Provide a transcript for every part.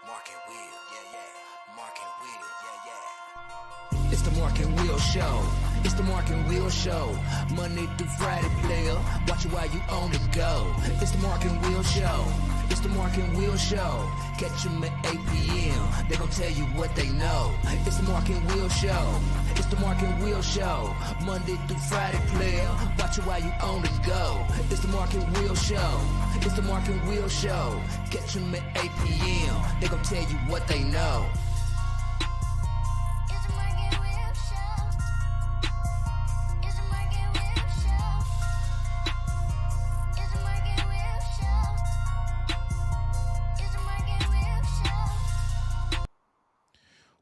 Mark and Will, yeah. Mark and Will, yeah. It's the Mark and Will Show. It's the Mark and Will Show. Monday through Friday, player. Watch it while you on the go. It's the Mark and Will Show. It's the Mark and Will Show. Catch them at 8 p.m. They gon' tell you what they know. It's the Mark and Will Show. It's the Mark and Will Show. Monday through Friday, player. Watch it while you on the go. It's the Mark and Will Show. It's the Mark and Will Show. Catch them at 8 p.m. They gon' tell you what they know.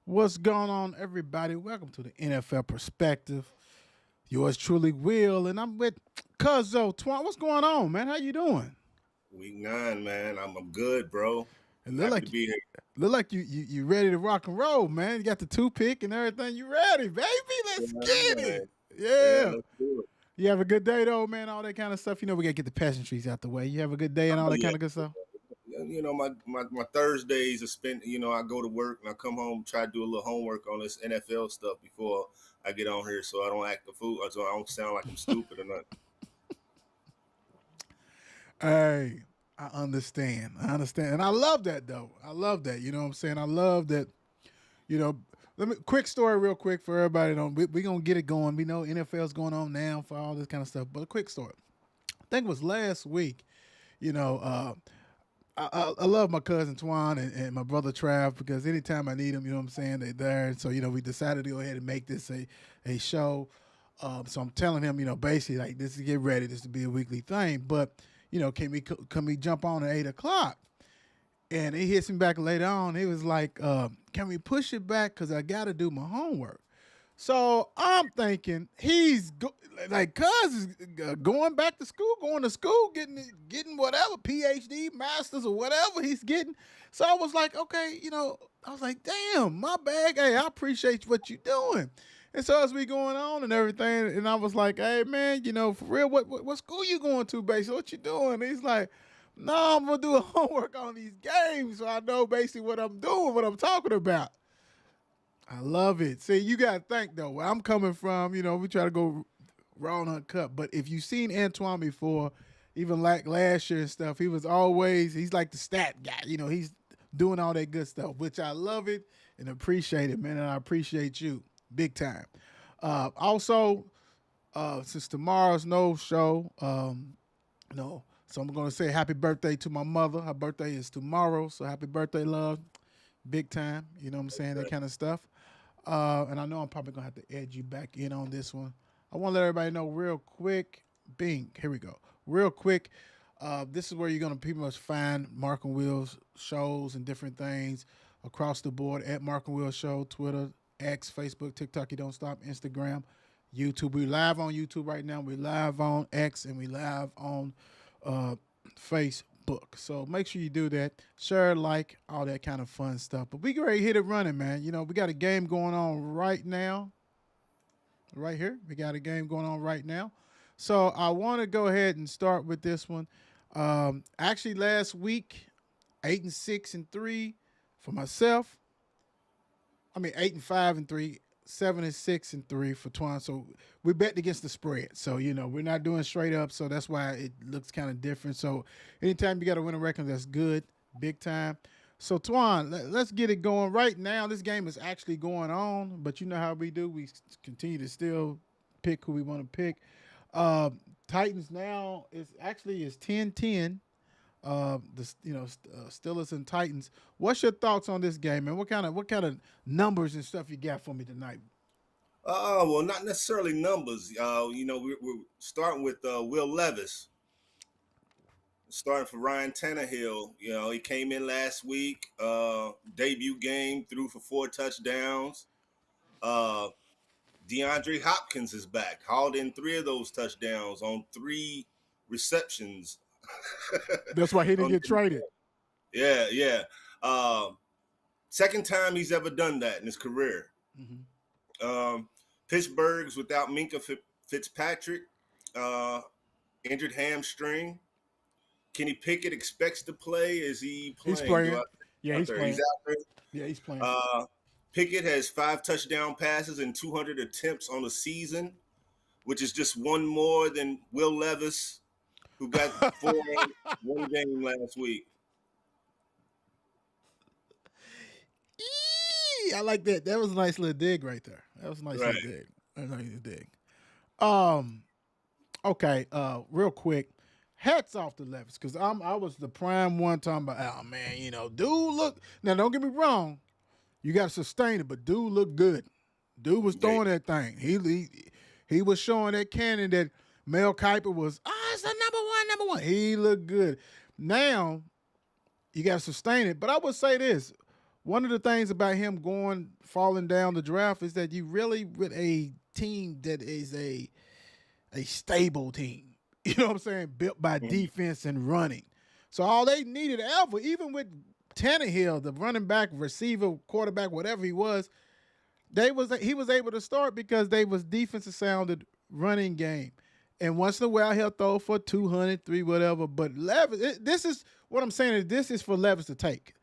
What's going on, everybody? Welcome to the NFL Perspective. Yours truly, Will, and I'm with Cuzzo Antwan. What's going on, man? How you doing? Week 9, man. I'm good, bro. It look like to be here. Look like you ready to rock and roll, man. You got the toothpick and everything. You ready, baby? Let's get it. Yeah. Let's do it. You have a good day, though, man. All that kind of stuff. You know, we got to get the peasantries out the way. You have a good day and all that kind of good stuff. You know, my Thursdays are spent, you know, I go to work and I come home, try to do a little homework on this NFL stuff before I get on here so I don't act a fool, so I don't sound like I'm stupid or nothing. Hey, I understand. And I love that, though. I love that. You know what I'm saying? I love that, you know. Quick story real quick for everybody. We're going to get it going. We know NFL's going on now for all this kind of stuff. But a quick story. I think it was last week, you know, I love my cousin Twan and my brother Trav because anytime I need them, you know what I'm saying, they're there. And so, you know, we decided to go ahead and make this a show. So I'm telling him, you know, basically like this is get ready, this to be a weekly thing. But, you know, can we jump on at 8 o'clock? And he hits me back later on. He was like, can we push it back? Because I got to do my homework. So I'm thinking cuz is going back to school, getting whatever, PhD, masters, or whatever he's getting. So I was like, okay, you know, I was like, damn, my bag. Hey, I appreciate what you're doing. And so as we going on and everything, and I was like, hey, man, you know, for real, what school you going to, basically? What you doing? And he's like, no, I'm going to do a homework on these games so I know basically what I'm doing, what I'm talking about. I love it. See, you got to think, though, where I'm coming from, you know, we try to go raw and uncut. But if you've seen Antwan before, even like last year and stuff, he's like the stat guy. You know, he's doing all that good stuff, which I love it and appreciate it, man. And I appreciate you big time. Also, since tomorrow's no show, so I'm going to say happy birthday to my mother. Her birthday is tomorrow, so happy birthday, love. Big time, you know what I'm saying, that kind of stuff. And I know I'm probably going to have to edge you back in on this one. I want to let everybody know real quick. Bing, here we go. Real quick, this is where you're going to pretty much find Mark and Will's shows and different things across the board at Mark and Will Show, Twitter, X, Facebook, TikTok, You Don't Stop, Instagram, YouTube. We're live on YouTube right now. We're live on X, and we live on Facebook. So make sure you do that. Share, like, all that kind of fun stuff. But we get ready to hit it running, man. You know, we got a game going on right now. Right here. We got a game going on right now. So I want to go ahead and start with this one. Actually, last week, 8-6-3 for myself. 8-5-3. 7-6-3 for Twan. So we bet against the spread. So, you know, we're not doing straight up. So that's why it looks kind of different. So anytime you got to win a record, that's good. Big time. So Twan, let's get it going right now. This game is actually going on, but you know how we do. We continue to still pick who we want to pick. Titans now is 10-10. Steelers and Titans. What's your thoughts on this game, man? What kind of numbers and stuff you got for me tonight? Well, not necessarily numbers. You know, we're starting with Will Levis. Starting for Ryan Tannehill. You know, he came in last week, debut game, threw for 4 touchdowns. DeAndre Hopkins is back. Hauled in 3 of those touchdowns on 3 receptions. That's why he didn't get traded. Yeah. Second time he's ever done that in his career. Mm-hmm. Pittsburgh's without Minka Fitzpatrick, injured hamstring. Kenny Pickett expects to play. Is he playing? He's playing. Yeah, Out he's there. He's playing. out there. Yeah, he's playing. Pickett has 5 touchdown passes and 200 attempts on the season, which is just one more than Will Levis, who got 4 in one game last week. I like that. That was a nice little dig right there. That was a nice Right. little dig. That was a nice little dig. Okay. Real quick. Hats off to Levis because I was the prime one talking about. Oh man, dude, look. Now don't get me wrong. You got to sustain it, but dude looked good. Dude was Yeah. throwing that thing. He was showing that cannon that Mel Kiper was. It's the number one. He looked good. Now you got to sustain it. But I would say this: one of the things about him falling down the draft is that you really with a team that is a stable team. You know what I'm saying? Built by defense and running. So all they needed ever, even with Tannehill, the running back, receiver, quarterback, whatever he was he was able to start because they was defensive sounded running game. And once in a while he'll throw for 200, 3, whatever. But Levis, this is what I'm saying is this is for Levis to take.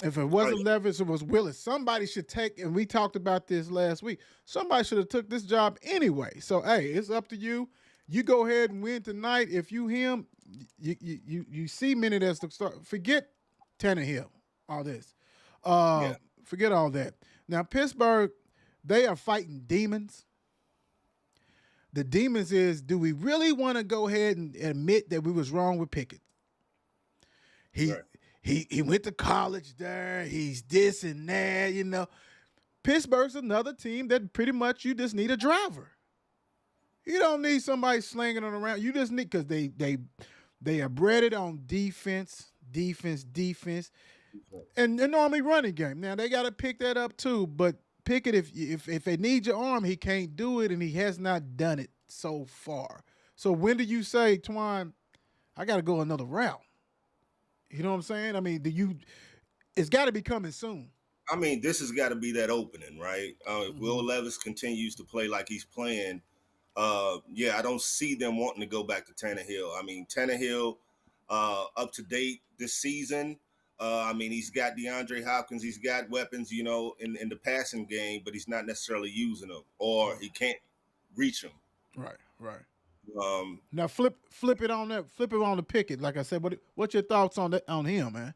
If it wasn't Levis, it was Willis. Somebody should take, and we talked about this last week. Somebody should have took this job anyway. So hey, it's up to you. You go ahead and win tonight. If you him, you see many that's the start. Forget Tannehill, all this. Forget all that. Now Pittsburgh, they are fighting demons. The demons is, do we really want to go ahead and admit that we was wrong with Pickett? He went to college there. He's this and that, Pittsburgh's another team that pretty much you just need a driver. You don't need somebody slinging it around. You just need because they are bred on defense, and normally running game. Now they got to pick that up too. But Pickett, if they need your arm, he can't do it, and he has not done it so far. So when do you say, Twan, I got to go another route? You know what I'm saying? I mean, it's got to be coming soon. I mean, this has got to be that opening, right? If Will Levis continues to play like he's playing, I don't see them wanting to go back to Tannehill. I mean, Tannehill up to date this season. He's got DeAndre Hopkins. He's got weapons, in the passing game, but he's not necessarily using them, or he can't reach them. Right. Now flip it on that. Flip it on the Pickett. Like I said, what's your thoughts on him, man?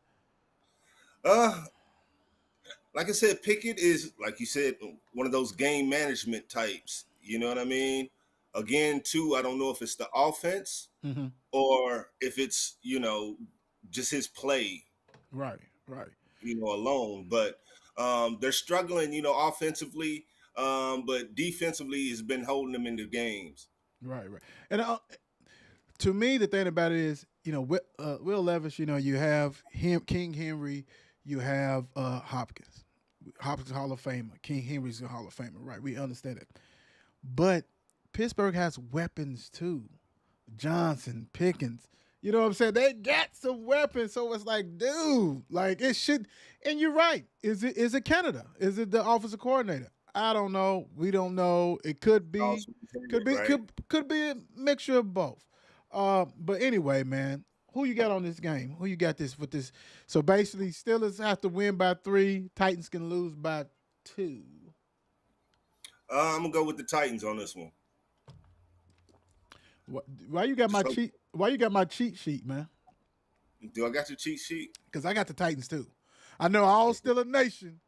Like I said, Pickett is, like you said, one of those game management types. You know what I mean? Again, too, I don't know if it's the offense or if it's, just his play. Right. Alone. But they're struggling, offensively, but defensively has been holding them in the games. Right. And to me, the thing about it is, Will Levis, you have King Henry, you have Hopkins. Hopkins Hall of Famer. King Henry's a Hall of Famer, right? We understand it. But Pittsburgh has weapons too. Johnson, Pickens. You know what I'm saying? They got some weapons. So it's like, dude, like it should. And you're right. Is it Canada? Is it the offensive coordinator? I don't know. We don't know. It could be. Could be a mixture of both. But anyway, man, who you got on this game? Who you got this with this? So basically, Steelers have to win by 3. Titans can lose by 2. I'm gonna go with the Titans on this one. Why you got my cheat sheet, man? Do I got your cheat sheet? Because I got the Titans too. I know all Steeler Nation,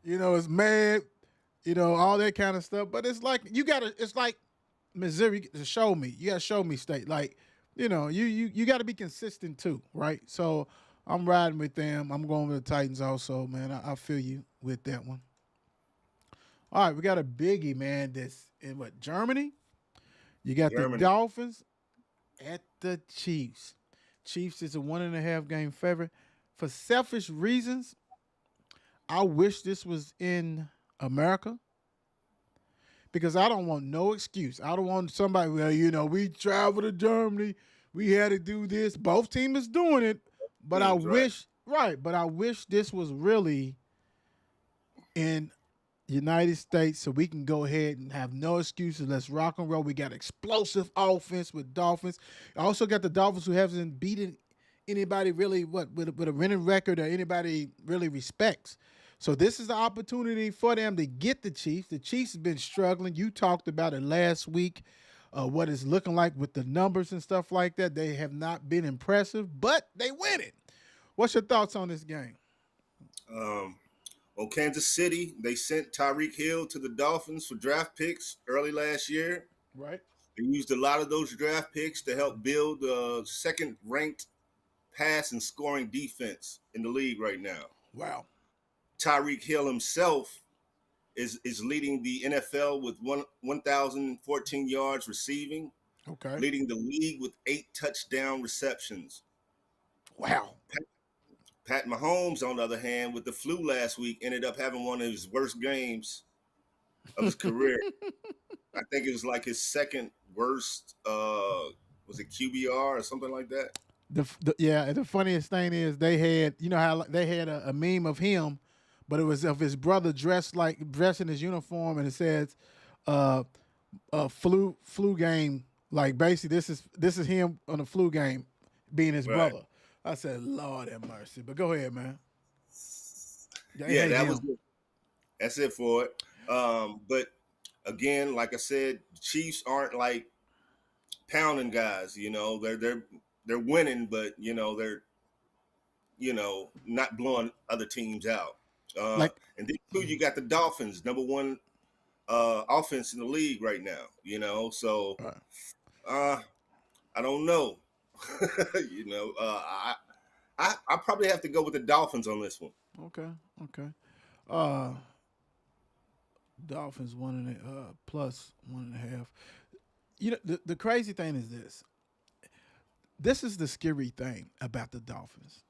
is mad, all that kind of stuff. But it's like it's like Missouri to show me. You gotta show me state. Like, you gotta be consistent too, right? So I'm riding with them. I'm going with the Titans also, man. I feel you with that one. All right, we got a biggie, man, that's in Germany? You got Germany. The Dolphins at the Chiefs. Chiefs is a 1.5 game favorite. For selfish reasons, I wish this was in America because I don't want no excuse. I don't want somebody, we traveled to Germany. We had to do this. Both teams is doing it, but I wish this was really in United States so we can go ahead and have no excuses. Let's rock and roll. We got explosive offense with Dolphins. I also got the Dolphins who haven't beaten anybody really with a winning record or anybody really respects. So this is the opportunity for them to get the Chiefs. The Chiefs have been struggling. You talked about it last week. What it's looking like with the numbers and stuff like that. They have not been impressive, but they win it. What's your thoughts on this game? On Kansas City, they sent Tyreek Hill to the Dolphins for draft picks early last year. Right. They used a lot of those draft picks to help build a second-ranked pass and scoring defense in the league right now. Wow. Tyreek Hill himself is leading the NFL with 1,014 yards receiving, Okay. leading the league with 8 touchdown receptions. Wow. Pat Mahomes, on the other hand, with the flu last week, ended up having one of his worst games of his career. I think it was like his second worst, was it QBR or something like that? The funniest thing is they had, you know how they had a meme of him, but it was of his brother dressed in his uniform, and it says flu game. Like basically this is him on a flu game being his Right. brother. I said, Lord have mercy. But go ahead, man. Yeah, that was it. That's it for it. But again, like I said, the Chiefs aren't like pounding guys. You know, they're winning, but they're not blowing other teams out. Like And then too, you got the Dolphins, number one offense in the league right now. So I don't know. I probably have to go with the Dolphins on this one. okay. Dolphins plus 1.5. You know, the crazy thing is this. This is the scary thing about the Dolphins.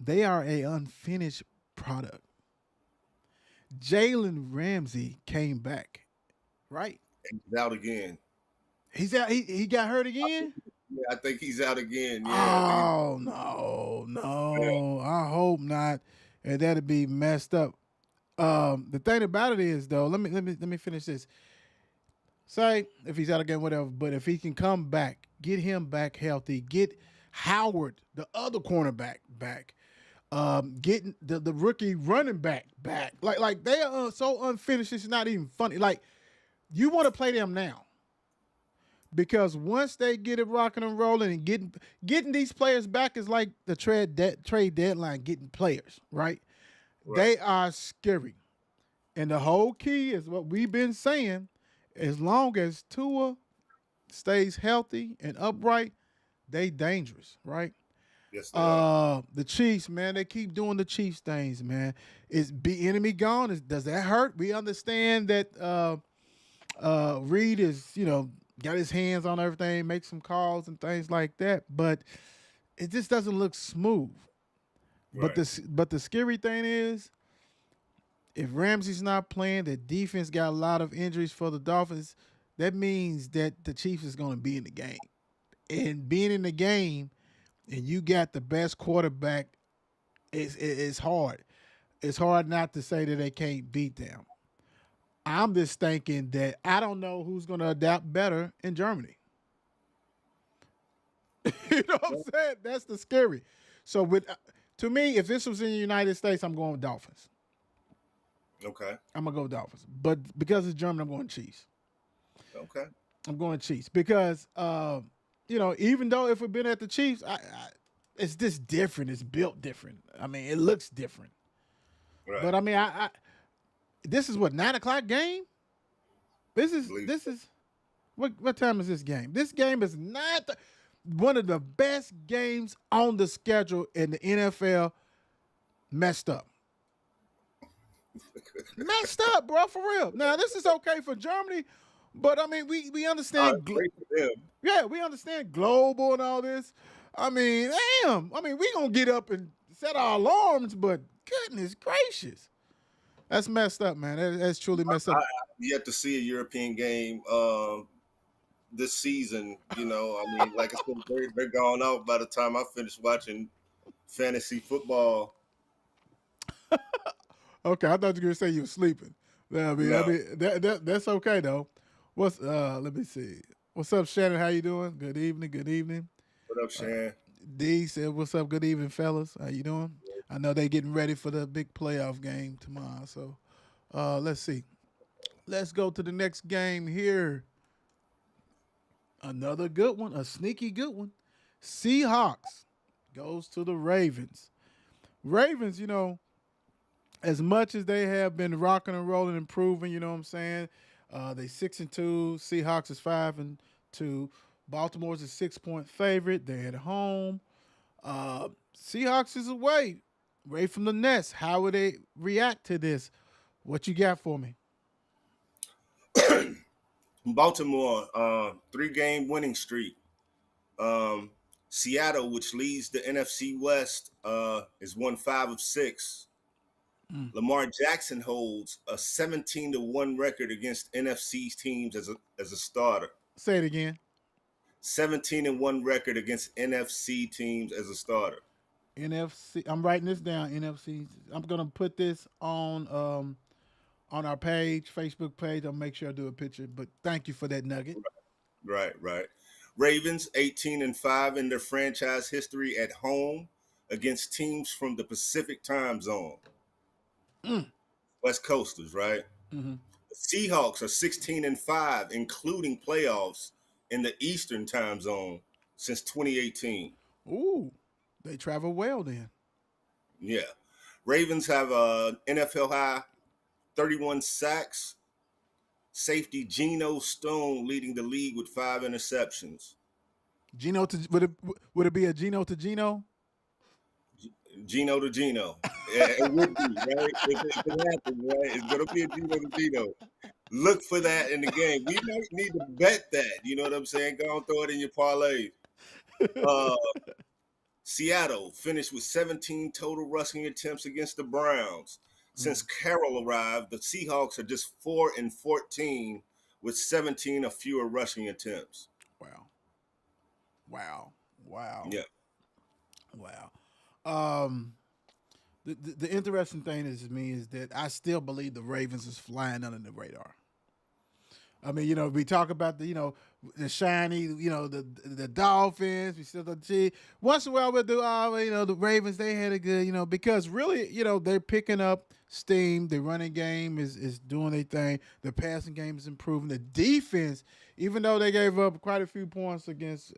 They are a unfinished product. Jalen Ramsey came back, right? And he's out again. He's out. He got hurt again. Yeah, I think he's out again. Yeah. Oh no! I hope not, and that'd be messed up. The thing about it is, though, let me finish this. Say if he's out again, whatever. But if he can come back, get him back healthy, get Howard, the other cornerback, back. Getting the rookie running back. Like they are so unfinished. It's not even funny. Like you want to play them now. Because once they get it rocking and rolling and getting these players back is like the trade deadline getting players, right? They are scary. And the whole key is what we've been saying. As long as Tua stays healthy and upright, they dangerous, right? Yes, they are. The Chiefs, man, they keep doing the Chiefs things, man. Is enemy gone? Does that hurt? We understand that Reed is, got his hands on everything, make some calls and things like that, but it just doesn't look smooth. Right. But the scary thing is, if Ramsey's not playing, the defense got a lot of injuries for the Dolphins. That means that the Chiefs is going to be in the game, and being in the game, and you got the best quarterback, it's hard. It's hard not to say that they can't beat them. I'm just thinking that I don't know who's going to adapt better in Germany. You know what I'm saying? That's the scary. So to me, if this was in the United States, I'm going with Dolphins. Okay. I'm going to go with Dolphins. But because it's German, I'm going Chiefs. Okay. I'm going Chiefs because, even though if we've been at the Chiefs, it's just different. It's built different. I mean, it looks different. Right. But I mean, this is what 9:00 game. This is what time is this game? This game is not one of the best games on the schedule in the NFL. Messed up, bro, for real. Now this is okay for Germany, but I mean we understand. Great for them. Yeah, we understand global and all this. I mean, damn. I mean, we gonna get up and set our alarms, but goodness gracious. That's messed up, man. That's truly messed up. I yet to see a European game this season. I mean, like I said, they're gone out by the time I finish watching fantasy football. Okay, I thought you were gonna say you were sleeping. I mean, No. that's okay though. Let me see. What's up, Shannon? How you doing? Good evening. What up, Shan? D said, "What's up? Good evening, fellas. How you doing? I know they getting ready for the big playoff game tomorrow. So, let's see. Let's go to the next game here. Another good one, a sneaky good one. Seahawks goes to the Ravens. Ravens, as much as they have been rocking and rolling, improving, you know what I'm saying? They 6-2. Seahawks is 5-2. Baltimore's a 6-point favorite. They're at home. Seahawks is away from the nest. How would they react to this? What you got for me? Baltimore, 3-game winning streak. Um, Seattle, which leads the NFC West, is won 5 of 6. Lamar Jackson holds a 17-1 record against NFC teams as a starter. Say it again. 17-1 record against NFC teams as a starter. NFC. I'm writing this down. NFC. I'm gonna put this on our page, Facebook page. I'll make sure I do a picture. But thank you for that nugget. Right. Ravens 18-5 in their franchise history at home against teams from the Pacific time zone. West Coasters, right? Mm-hmm. The Seahawks are 16-5, including playoffs in the Eastern time zone since 2018. Ooh, they travel well then. Yeah. Ravens have a NFL high 31 sacks. Safety Geno Stone leading the league with 5 interceptions. Gino to would it be a Gino to Gino? Geno to Geno. Yeah, it would be, right? If it happens, right? It's going to be a Geno to Geno. Look for that in the game. We might need to bet that. You know what I'm saying? Go and throw it in your parlay. Seattle finished with 17 total rushing attempts against the Browns. Since Carroll arrived, the Seahawks are just 4-14 with 17 or fewer rushing attempts. Wow. Yeah. Wow. The interesting thing is to me is that I still believe the Ravens is flying under the radar. I mean, we talk about the shiny, the Dolphins. We still see once in a while we'll do, the Ravens. They had a good, because really, they're picking up steam. The running game is doing their thing. The passing game is improving. The defense, even though they gave up quite a few points against,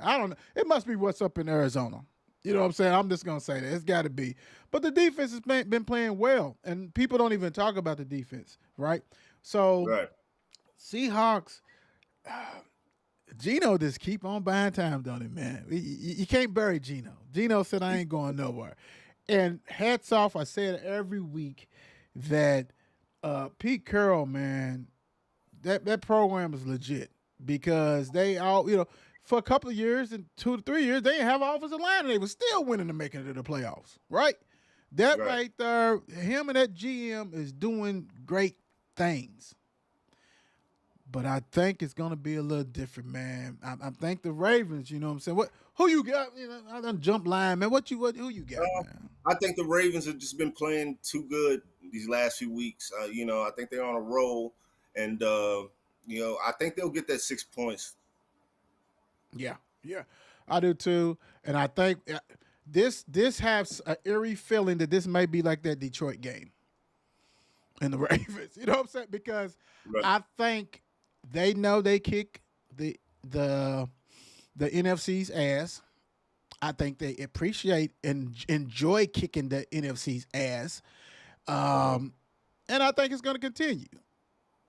I don't know. It must be what's up in Arizona. You know what I'm saying? I'm just gonna say that it's got to be. But the defense has been playing well, and people don't even talk about the defense, right? So. Right. Seahawks, Geno just keep on buying time, don't it, man? You can't bury Geno. Geno said, I ain't going nowhere. And hats off, I say it every week, that Pete Carroll, man, that program is legit because they all, for a couple of years and 2 to 3 years, they didn't have an offensive line and they were still winning and making it to the playoffs, right? That right there, him and that GM is doing great things. But I think it's gonna be a little different, man. I think the Ravens, you know what I'm saying? Who you got? I done jump line, man. Who you got, man? I think the Ravens have just been playing too good these last few weeks. I think they're on a roll, and I think they'll get that 6 points. Yeah, I do too. And I think this has an eerie feeling that this may be like that Detroit game in the Ravens. You know what I'm saying? Because I think they know they kick the NFC's ass. I think they appreciate and enjoy kicking the NFC's ass. And I think it's going to continue.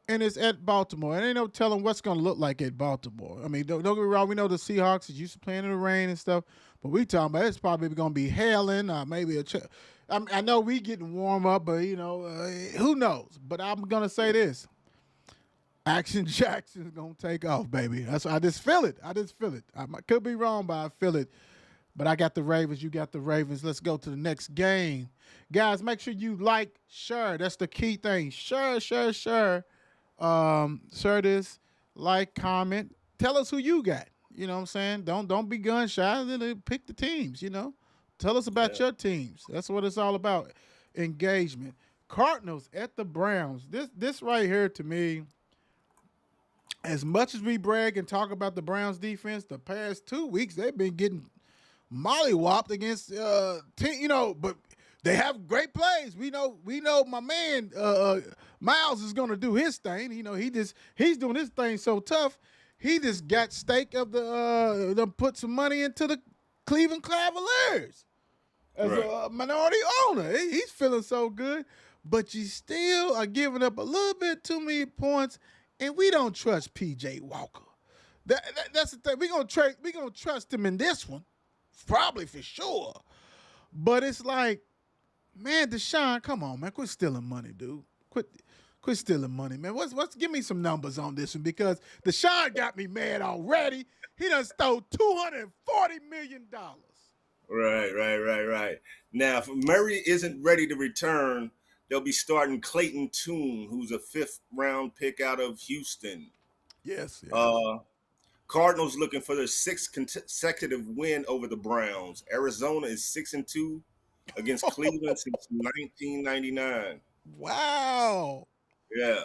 And it's at Baltimore. And ain't no telling what's going to look like at Baltimore. I mean, don't get me wrong. We know the Seahawks is used to playing in the rain and stuff. But we talking about it's probably going to be hailing or maybe I know we getting warm up, but, who knows? But I'm going to say this. Action Jackson's going to take off, baby. I just feel it. I could be wrong, but I feel it. But I got the Ravens. You got the Ravens. Let's go to the next game. Guys, make sure you like, share. That's the key thing. Share. Share this. Like, comment. Tell us who you got. You know what I'm saying? Don't be gun shy. Pick the teams, Tell us about your teams. That's what it's all about. Engagement. Cardinals at the Browns. This right here to me, as much as we brag and talk about the Browns defense, the past 2 weeks they've been getting mollywopped against team, but they have great plays. We know my man Miles is gonna do his thing. He's doing his thing so tough. He just got stake of them put some money into the Cleveland Cavaliers as a minority owner. He's feeling so good, but you still are giving up a little bit too many points, and we don't trust PJ Walker. That's the thing. We're gonna trust him in this one, probably for sure. But it's like, man, Deshaun, come on, man, quit stealing money, dude. Quit stealing money, man. What's give me some numbers on this one, because Deshaun got me mad already. He done stole $240 million. Right. Now, if Murray isn't ready to return, they'll be starting Clayton Tune, who's a 5th-round pick out of Houston. Yes. Cardinals looking for their 6th consecutive win over the Browns. Arizona is 6-2 against Cleveland since 1999. Wow. Yeah.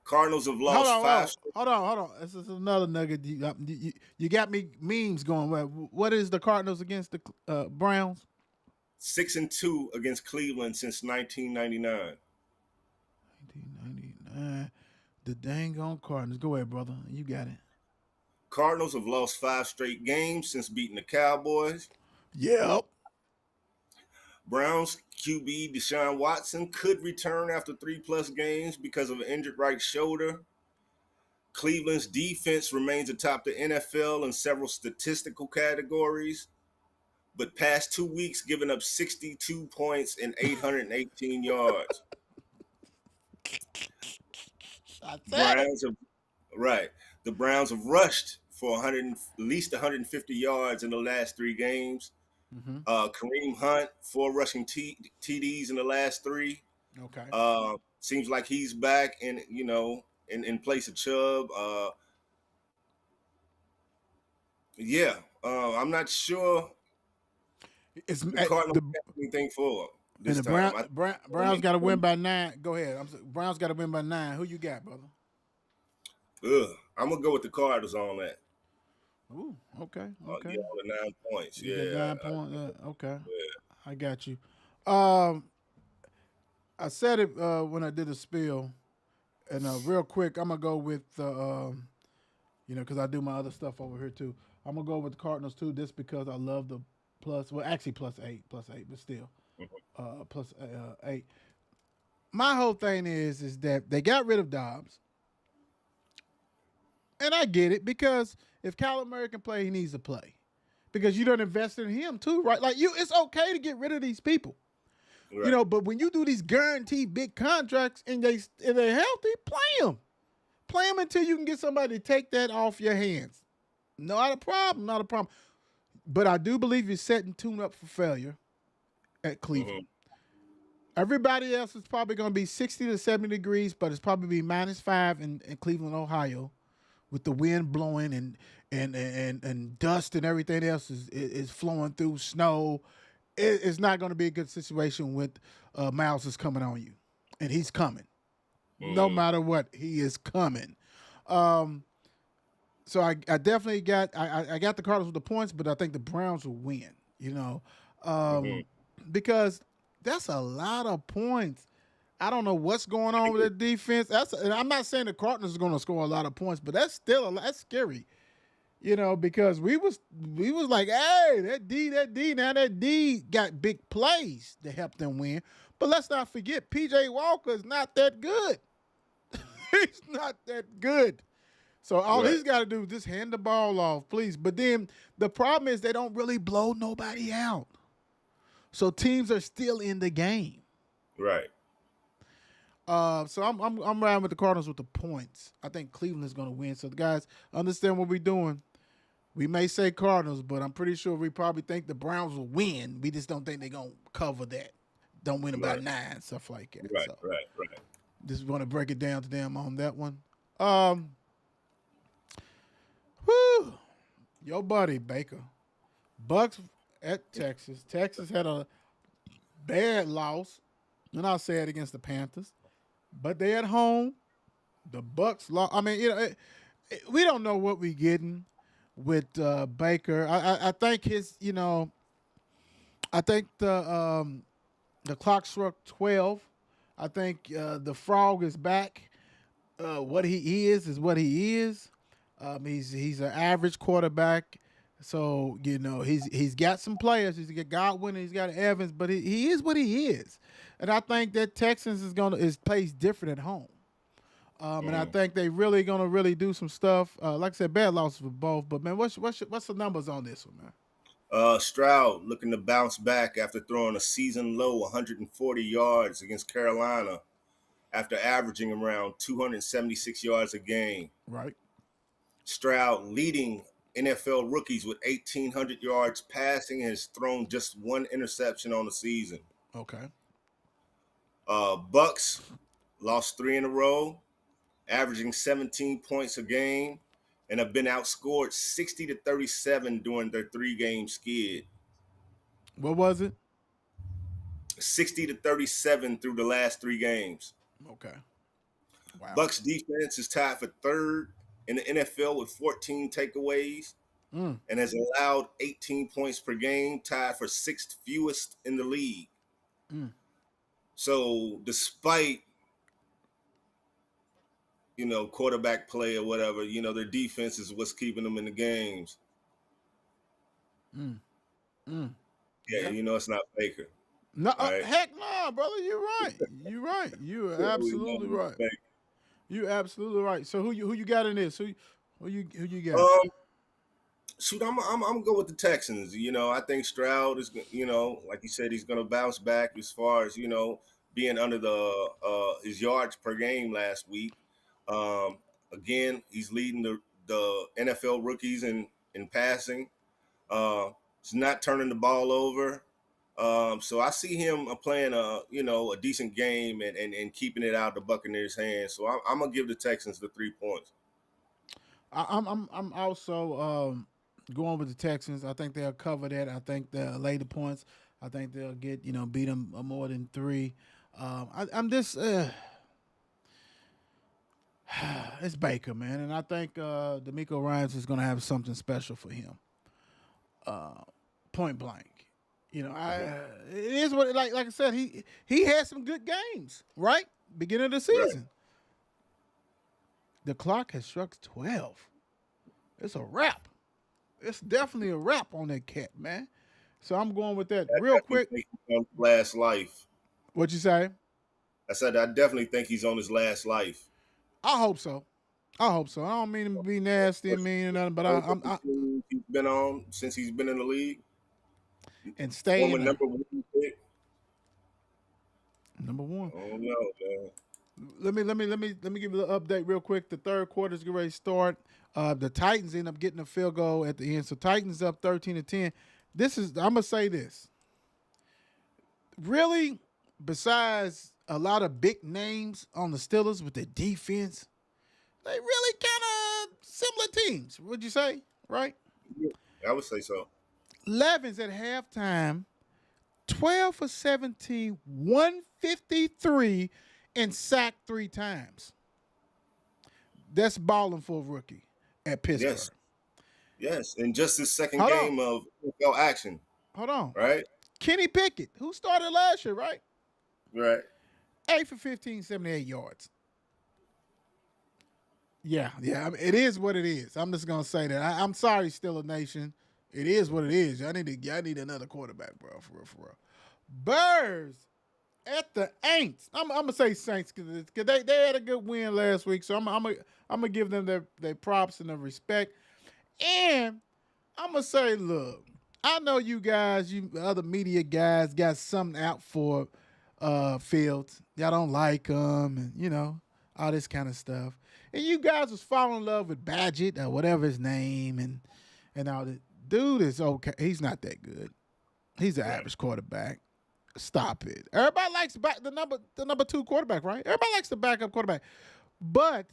Cardinals have lost five. Hold on. This is another nugget. You got me memes going. What is the Cardinals against the Browns? 6-2 against Cleveland since 1999. 1999. The dang on Cardinals. Go ahead, brother. You got it. Cardinals have lost 5 straight games since beating the Cowboys. Yep. Browns QB Deshaun Watson could return after 3+ games because of an injured right shoulder. Cleveland's defense remains atop the NFL in several statistical categories, but past 2 weeks giving up 62 points and 818 yards. The Browns have rushed for at least 150 yards in the last 3 games. Mm-hmm. Kareem Hunt, 4 rushing TDs in the last 3. Okay. Seems like he's back in place of Chubb. I'm not sure It's the Cardinals have anything for this and the time. Browns got to win by 9. Go ahead. Browns got to win by 9. Who you got, brother? I'm gonna go with the Cardinals on that. Ooh, okay. All the 9 points. You got 9 points. Okay. Yeah. I got you. I said it when I did the spiel, and real quick, I'm gonna go with because I do my other stuff over here too. I'm gonna go with the Cardinals too, just because I love the plus. Well, actually plus eight, but still, plus 8. My whole thing is that they got rid of Dobbs, and I get it, because if Kyler Murray can play, he needs to play, because you don't invest in him too, right? Like it's okay to get rid of these people. Right. But when you do these guaranteed big contracts and they're healthy, play them until you can get somebody to take that off your hands. Not a problem. But I do believe you're setting Tune up for failure at Cleveland. Mm-hmm. Everybody else is probably going to be 60 to 70 degrees, but it's probably be -5 in Cleveland, Ohio, with the wind blowing and dust and everything else is flowing through, snow. It's not going to be a good situation with Miles is coming on you, and he's coming. No matter what, he is coming. So I definitely got the Cardinals with the points, but I think the Browns will win. Because that's a lot of points. I don't know what's going on with the defense. And I'm not saying the Cardinals are going to score a lot of points, but that's scary. Because we was like, hey, that D. Now that D got big plays to help them win. But let's not forget, PJ Walker is not that good. He's not that good. So all he's got to do is just hand the ball off, please. But then the problem is they don't really blow nobody out. So teams are still in the game. Right. So I'm riding with the Cardinals with the points. I think Cleveland's going to win. So the guys understand what we're doing. We may say Cardinals, but I'm pretty sure we probably think the Browns will win. We just don't think they're going to cover that. Don't win by 9, stuff like that. Right, so right. Just want to break it down to them on that one. Your buddy Baker. Bucks at Texas. Texas had a bad loss, and I'll say it against the Panthers. But they at home. The Bucks lost. I mean, we don't know what we're getting. with Baker. I think his, I think the clock struck 12. I think the frog is back. What he is what he is. He's an average quarterback. So he's got some players. He's got Godwin, he's got Evans, but he is what he is. And I think that Texans is plays different at home. And I think they really gonna really do some stuff. Like I said, bad losses for both. But man, what's the numbers on this one, man? Stroud looking to bounce back after throwing a season low 140 yards against Carolina after averaging around 276 yards a game. Right. Stroud leading NFL rookies with 1,800 yards passing and has thrown just one interception on the season. Okay. Bucks lost 3 in a row, averaging 17 points a game, and have been outscored 60-37 during their 3-game skid. What was it? 60-37 through the last 3 games. Okay. Wow. Bucks defense is tied for 3rd in the NFL with 14 takeaways and has allowed 18 points per game, tied for 6th fewest in the league. So despite quarterback play or whatever, their defense is what's keeping them in the games. Yeah, it's not Baker. No, right? Heck no, brother. You're right. You're right. You are absolutely right. You're absolutely right. So who you got in this? Who you got? Shoot, I'm gonna go with the Texans. I think Stroud is, like you said, he's gonna bounce back as far as being under the his yards per game last week. Again, he's leading the NFL rookies in passing. He's not turning the ball over. So I see him playing a decent game and keeping it out of the Buccaneers' hands. So I'm gonna give the Texans the 3 points. I'm also going with the Texans. I think they'll cover that. I think they'll lay the points. I think they'll get beat them more than 3. I'm just it's Baker, man, and I think D'Amico Ryans is going to have something special for him. Point blank. It is what like I said. He had some good games, right? Beginning of the season. Right. The clock has struck 12. It's a wrap. It's definitely a wrap on that cat, man. So I'm going with that real quick. Last life. What'd you say? I said I definitely think he's on his last life. I hope so. I don't mean to be nasty and mean or nothing, but he's been on since he's been in the league. And staying number 1 pick. Number 1. Oh no, man. Let me give you an update real quick. The third quarter's getting ready to start. The Titans end up getting a field goal at the end. So Titans up 13-10. I'm gonna say this. Really, besides a lot of big names on the Steelers with their defense, they really kind of similar teams. Would you say? Right? Yeah, I would say so. Levin's at halftime, 12 for 17, 153, and sacked 3 times. That's balling for a rookie at Pittsburgh. Yes, and just his second game of NFL action. Hold on. Right? Kenny Pickett, who started last year, right? Right. 8 for 15, 78 yards. Yeah. I mean, it is what it is. I'm just gonna say that. I'm sorry, Steeler Nation. It is what it is. I need another quarterback, bro. For real. Bears at the Aints. I'm gonna say Saints because they had a good win last week, so I'm gonna give them their props and their respect. And I'm gonna say, look, I know you guys, you other media guys, got something out for Fields. Y'all don't like him, and all this kind of stuff. And you guys was falling in love with Badgett or whatever his name, and all that. Dude is okay. He's not that good. He's an average quarterback. Stop it. Everybody likes the number 2 quarterback, right? Everybody likes the backup quarterback. But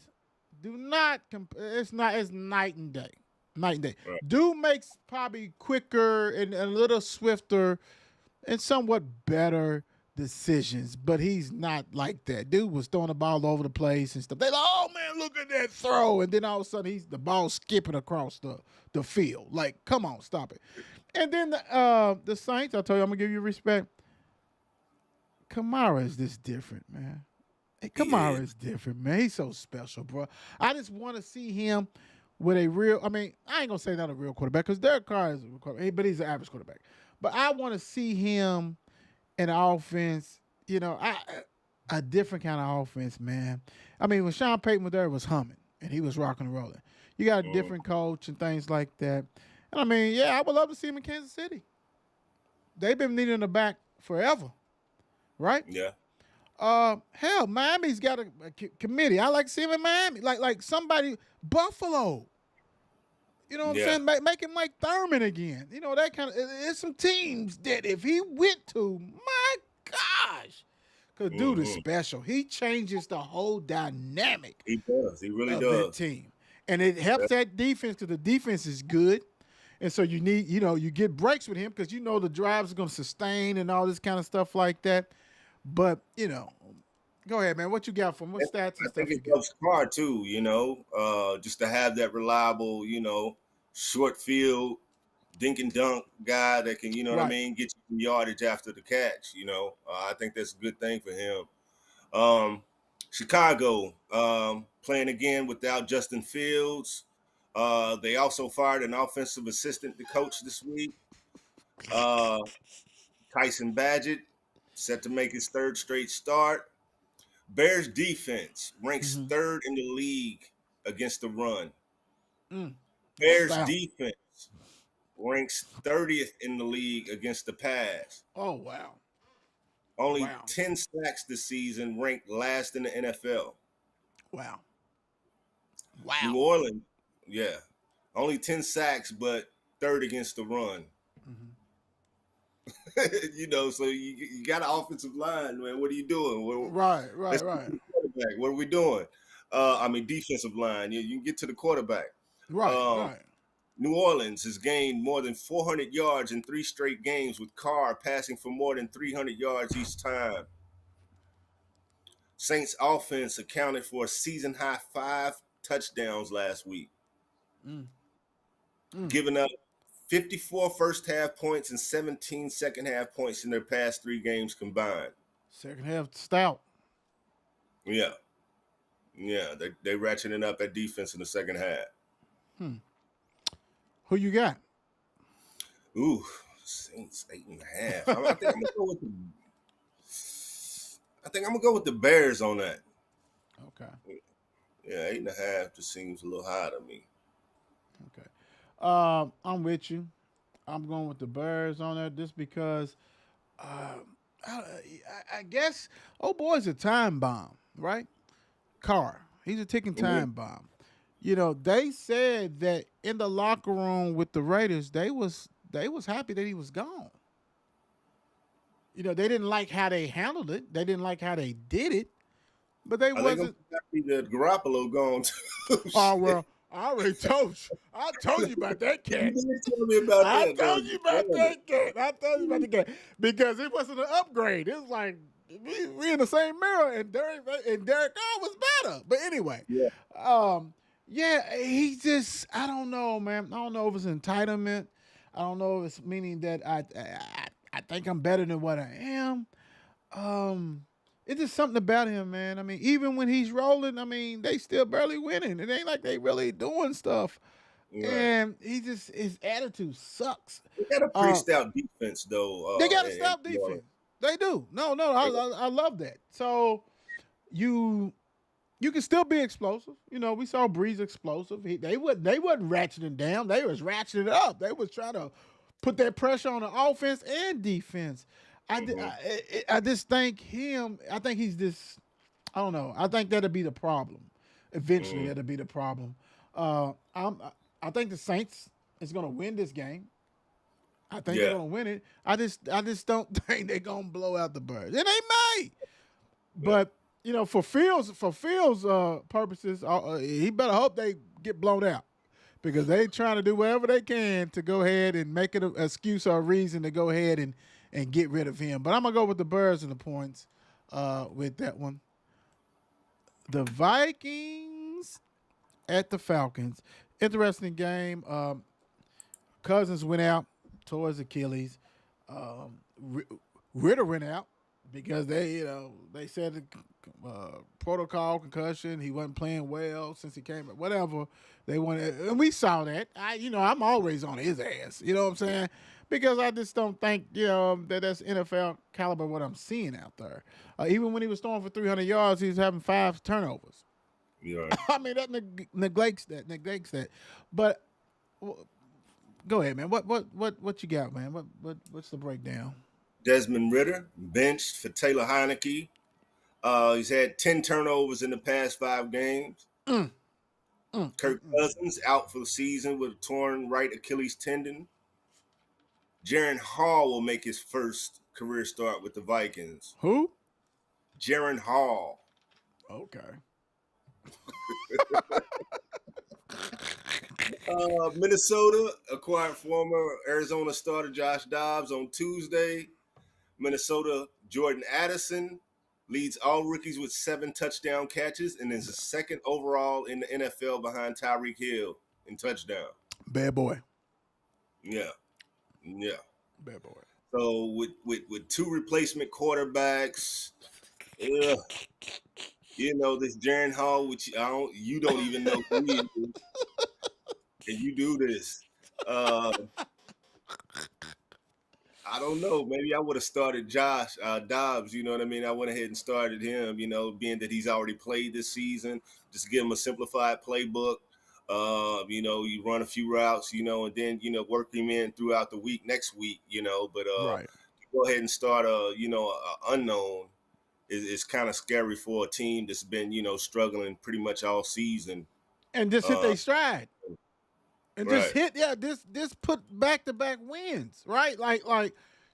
do not it's night and day. Night and day. Right. Dude makes probably quicker and a little swifter and somewhat better decisions, but he's not like that. Dude was throwing the ball all over the place and stuff. They like, oh man, look at that throw, and then all of a sudden the ball skipping across the field. Like, come on, stop it. And then the Saints, I told you I'm gonna give you respect. Kamara is this different, man. Hey, Kamara is different, man. He's so special, bro. I just want to see him with a real. I mean, I ain't gonna say not a real quarterback because Derek Carr is a quarterback, but he's an average quarterback. But I want to see him in an offense. You know, a different kind of offense, man. I mean, when Sean Payton was there, it was humming and he was rocking and rolling. You got a different coach and things like that. And I mean, yeah, I would love to see him in Kansas City. They've been needing a back forever, right? Yeah. Hell, Miami's got a committee. I like to see him in Miami, like somebody Buffalo. You know what I'm saying? Make him like Thurman again. You know that kind of. There's some teams that if he went to, my gosh, because dude is special. He changes the whole dynamic. He does. He really of does. that team, and it helps that defense because the defense is good. And so you need, you get breaks with him because the drives are going to sustain and all this kind of stuff like that. But, go ahead, man. What you got for him? What stats and I stuff think you it got? helps Carr too, just to have that reliable, short field, dink and dunk guy that can, what I mean, get you some yardage after the catch, I think that's a good thing for him. Chicago playing again without Justin Fields. They also fired an offensive assistant to coach this week. Tyson Badgett set to make his third straight start. Bears defense ranks third in the league against the run. Bears defense ranks 30th in the league against the pass. Oh, wow. Only 10 sacks this season, ranked last in the NFL. Wow. New Orleans, only 10 sacks, but third against the run. So you got an offensive line, man. What are you doing? Right. Quarterback. What are we doing? Defensive line. You can get to the quarterback. Right. New Orleans has gained more than 400 yards in 3 straight games, with Carr passing for more than 300 yards each time. Saints offense accounted for a season-high 5 touchdowns last week, giving up 54 first-half points and 17 second-half points in their past 3 games combined. Second half stout. Yeah, they ratcheting up at defense in the second half. Who you got? Ooh, Saints 8.5. I think I'm gonna go with the Bears on that. Okay. Yeah, 8.5 just seems a little high to me. Okay. I'm with you. I'm going with the Bears on that just because I guess boy's a time bomb, right? Carr. He's a ticking time bomb. They said that in the locker room with the Raiders, they was happy that he was gone. They didn't like how they handled it. They didn't like how they did it. But they wasn't happy that Garoppolo gone too. Oh well, I already told you. I told you about that cat. You didn't tell me about that. I told you about that cat because it wasn't an upgrade. It was like we in the same mirror, and Derek Carr was better. But anyway, he just I don't know, man. I don't know if it's entitlement. I don't know if it's meaning that I think I'm better than what I am. It's just something about him, man. I mean, even when he's rolling, I mean, they still barely winning. It ain't like they really doing stuff. Right. And his attitude sucks. They got a pretty stout defense, though. They got a stout defense. They do. No, I love that. So you can still be explosive. We saw Breeze explosive. They wasn't ratcheting down. They was ratcheting it up. They was trying to put that pressure on the offense and defense. I just think I think he's this. I don't know. I think that'll be the problem. Eventually, that'll be the problem. I think the Saints is going to win this game. I think they're going to win it. I just don't think they're going to blow out the Birds. And they may. But, for Fields' purposes, he better hope they get blown out because they trying to do whatever they can to go ahead and make it an excuse or a reason to go ahead and and get rid of him. But I'm gonna go with the Birds and the points with that one. The Vikings at the Falcons. Interesting game. Cousins went out towards Achilles. Ritter went out because they said protocol concussion. He wasn't playing well since he came. Whatever they wanted, and we saw that. I'm always on his ass. You know what I'm saying? Because I just don't think that that's NFL caliber what I'm seeing out there. Even when he was throwing for 300 yards, he was having 5 turnovers. Yeah. I mean that neglects that. But go ahead, man. What you got, man? What's the breakdown? Desmond Ritter benched for Taylor Heineke. He's had 10 turnovers in the past 5 games. Kirk Cousins out for the season with a torn right Achilles tendon. Jaron Hall will make his first career start with the Vikings. Who? Jaron Hall. Okay. Minnesota acquired former Arizona starter Josh Dobbs on Tuesday. Minnesota Jordan Addison leads all rookies with 7 touchdown catches and is the second overall in the NFL behind Tyreek Hill in touchdown. Bad boy. Yeah. Bad boy. So with 2 replacement quarterbacks, this Jaron Hall, which you don't even know who he is, and you do this. I don't know. Maybe I would have started Josh Dobbs. You know what I mean? I went ahead and started him. Being that he's already played this season, just give him a simplified playbook. You run a few routes, and then work him in throughout the week next week. But right. Go ahead and start a unknown is kind of scary for a team that's been struggling pretty much all season. And just hit their stride. And just Right. hit, this put back-to-back wins, right? Like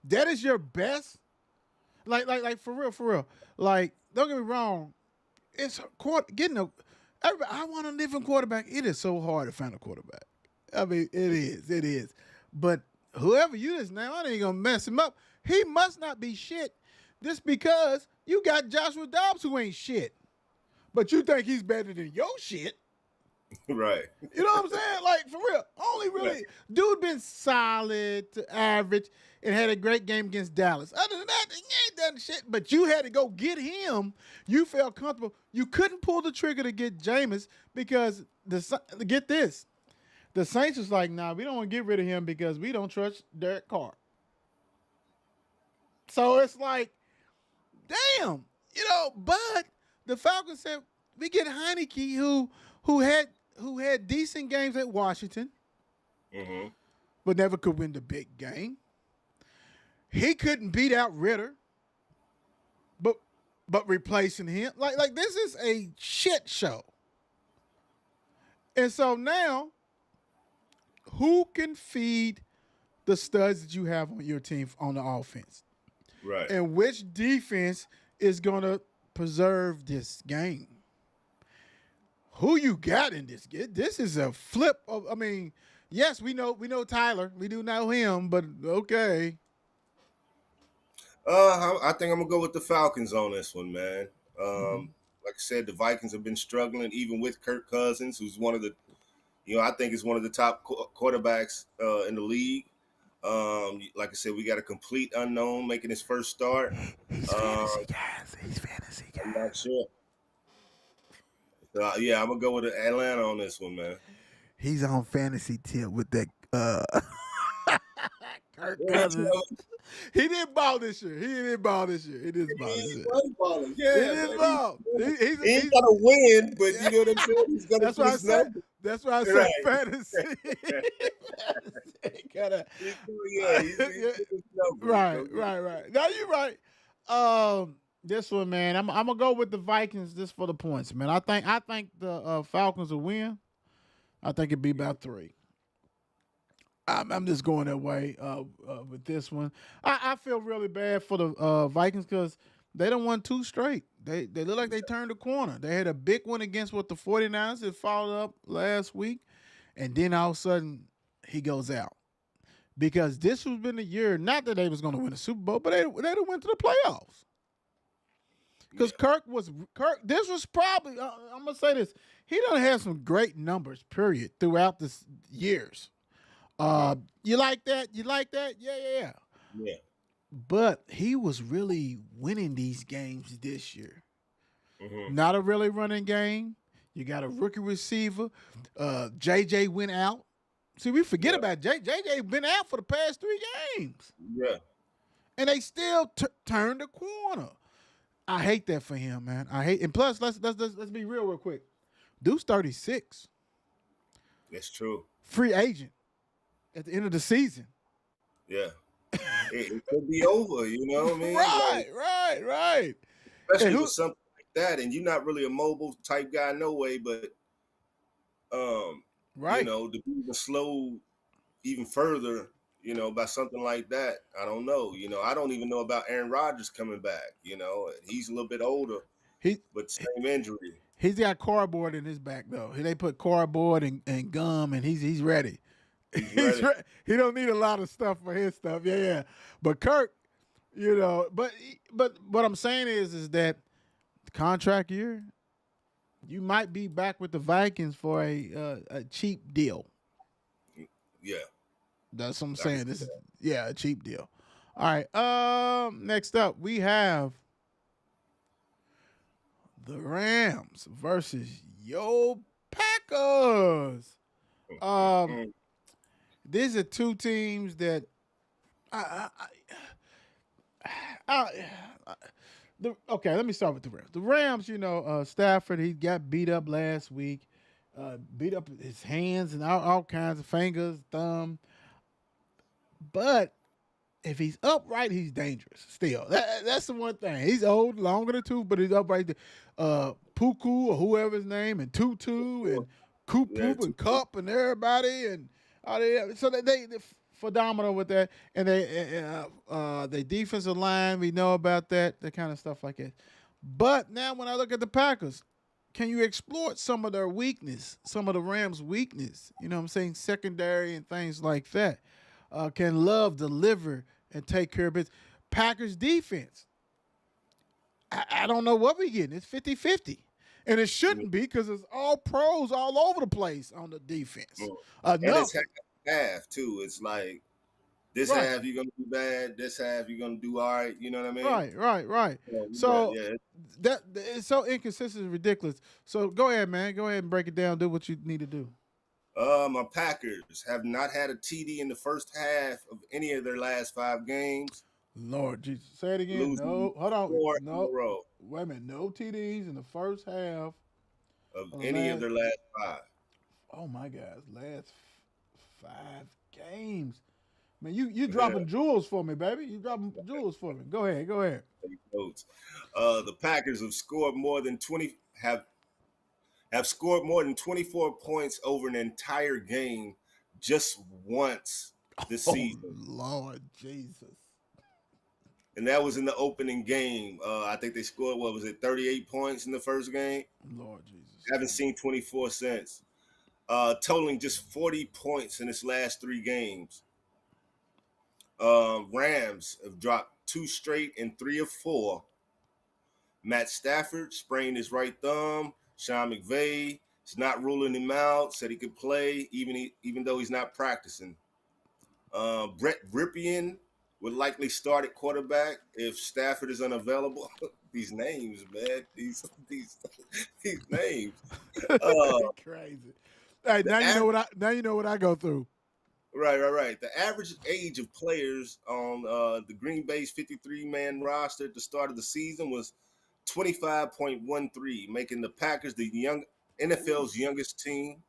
that is your best. Like for real. Like, don't get me wrong, it's I want a living quarterback. It is so hard to find a quarterback. I mean, it is. But whoever you is now, I ain't gonna mess him up. He must not be shit. Just because you got Joshua Dobbs who ain't shit, but you think he's better than your shit. Right. You know what I'm saying? Like, for real. Only really, Right. Dude been solid to average and had a great game against Dallas. Other than that, he ain't done shit. But you had to go get him. You felt comfortable. You couldn't pull the trigger to get Jameis because, get this, the Saints was like, nah, we don't want to get rid of him because we don't trust Derek Carr. So it's like, damn. But the Falcons said, we get Heineke who had decent games at Washington, but never could win the big game. He couldn't beat out Ritter, but replacing him, like this is a shit show. And so now, who can feed the studs that you have on your team on the offense? Right. And which defense is going to preserve this game? Who you got in this? This is a flip of. I mean, yes, we know Tyler. We do know him, but okay. I think I'm gonna go with the Falcons on this one, man. Like I said, the Vikings have been struggling, even with Kirk Cousins, who's one of the, I think is one of the top quarterbacks in the league. Like I said, we got a complete unknown making his first start. He's fantasy guys. He's fantasy guys. I'm not sure. I'm gonna go with Atlanta on this one, man. He's on fantasy tip with that Kirk Cousins. He didn't ball this year. He didn't ball this year. He didn't ball this year. Balling. He Yeah, didn't ball. he ain't gotta win, but you know what I'm saying. He's gonna. That's why I said. That's why I said Right. fantasy. Gotta, right. Now you're right. This one, man, I'm gonna go with the Vikings just for the points, man. I think the Falcons will win. I think it'd be about 3. I'm just going that way with this one. I feel really bad for the Vikings because they done won 2 straight. They look like they turned the corner. They had a big one against the 49ers that followed up last week, and then all of a sudden he goes out. because this was been a year. Not that they was going to win the Super Bowl, but they'd have went to the playoffs. Because Yeah. Kirk. This was probably. I'm gonna say this. He done had some great numbers. Period. Throughout the years. You like that? You like that? Yeah, yeah, yeah. Yeah. But he was really winning these games this year. Hmm. Not a really running game. You got a rookie receiver. JJ went out. See, we forget Yeah. about JJ been out for the past 3 games, Yeah. and they still turned the corner. I hate that for him, man. I hate, and plus, let's be real quick. Dude's 36, That's true. free agent at the end of the season. Yeah. It could be over, you know what I mean? Right, Like, right. And especially who? with something like that, and you're not really a mobile type guy, no way. But Right. to be even slow even further, by something like that, I don't know. I don't even know about Aaron Rodgers coming back. He's a little bit older, He but same injury. he's got cardboard in his back though. They put cardboard and gum, and he's ready. He's ready. He don't need a lot of stuff for his stuff. Yeah, yeah. But Kirk, but what I'm saying is that the contract year, you might be back with the Vikings for a cheap deal. Yeah. That's what I'm I can saying. see This is that. a cheap deal. All right. Next up we have the Rams versus yo Packers. Um, Mm. these are two teams that I, okay, let me start with the Rams. The Rams, Stafford, he got beat up last week, beat up his hands and all kinds of fingers, thumb. But if he's upright, he's dangerous. Still, that's the one thing. He's old, longer than tooth, but he's upright. Puku or whoever his name, and Tutu and Coop Yeah, Poop and Cup and everybody, and all so they're phenomenal with that. And they defensive line, we know about that kind of stuff like that. But now when I look at the Packers, can you exploit some of their weakness, some of the Rams' weakness? You know what I'm saying? Secondary and things like that. Can Love deliver and take care of business? Packers defense. I don't know what we're getting. It's 50-50. And it shouldn't be because it's all pros all over the place on the defense. And Enough. it's half too. It's like this Right. half you're gonna do bad, this half you're gonna do all right. You know what I mean? Right. So yeah. that it's so inconsistent, it's ridiculous. So go ahead, man. Go ahead and break it down. Do what you need to do. My Packers have not had a TD in the first half of any of their last 5 games, Lord Jesus. Say it again. losing No, hold on. 4 in a No. row Wait a minute. No TDs in the first half of of the any of last. their last 5. Oh my gosh, last 5 games. Man, you Yeah, dropping jewels for me, baby. You dropping jewels for me. Go ahead. notes. The Packers have scored more than 24 points over an entire game just once this Oh season. Lord Jesus. And that was in the opening game. I think they scored, 38 points in the first game? Lord Jesus. Haven't seen 24 since. Totaling just 40 points in its last 3 games. Rams have dropped 2 straight and 3 of 4. Matt Stafford sprained his right thumb. Sean McVay is not ruling him out, said he could play even though he's not practicing. Brett Ripien would likely start at quarterback if Stafford is unavailable. These names, man. These names. Uh, Crazy. Hey, the now you av- know what I go through. right. The average age of players on the Green Bay's 53-man roster at the start of the season was 25.13, making the Packers the NFL's youngest team.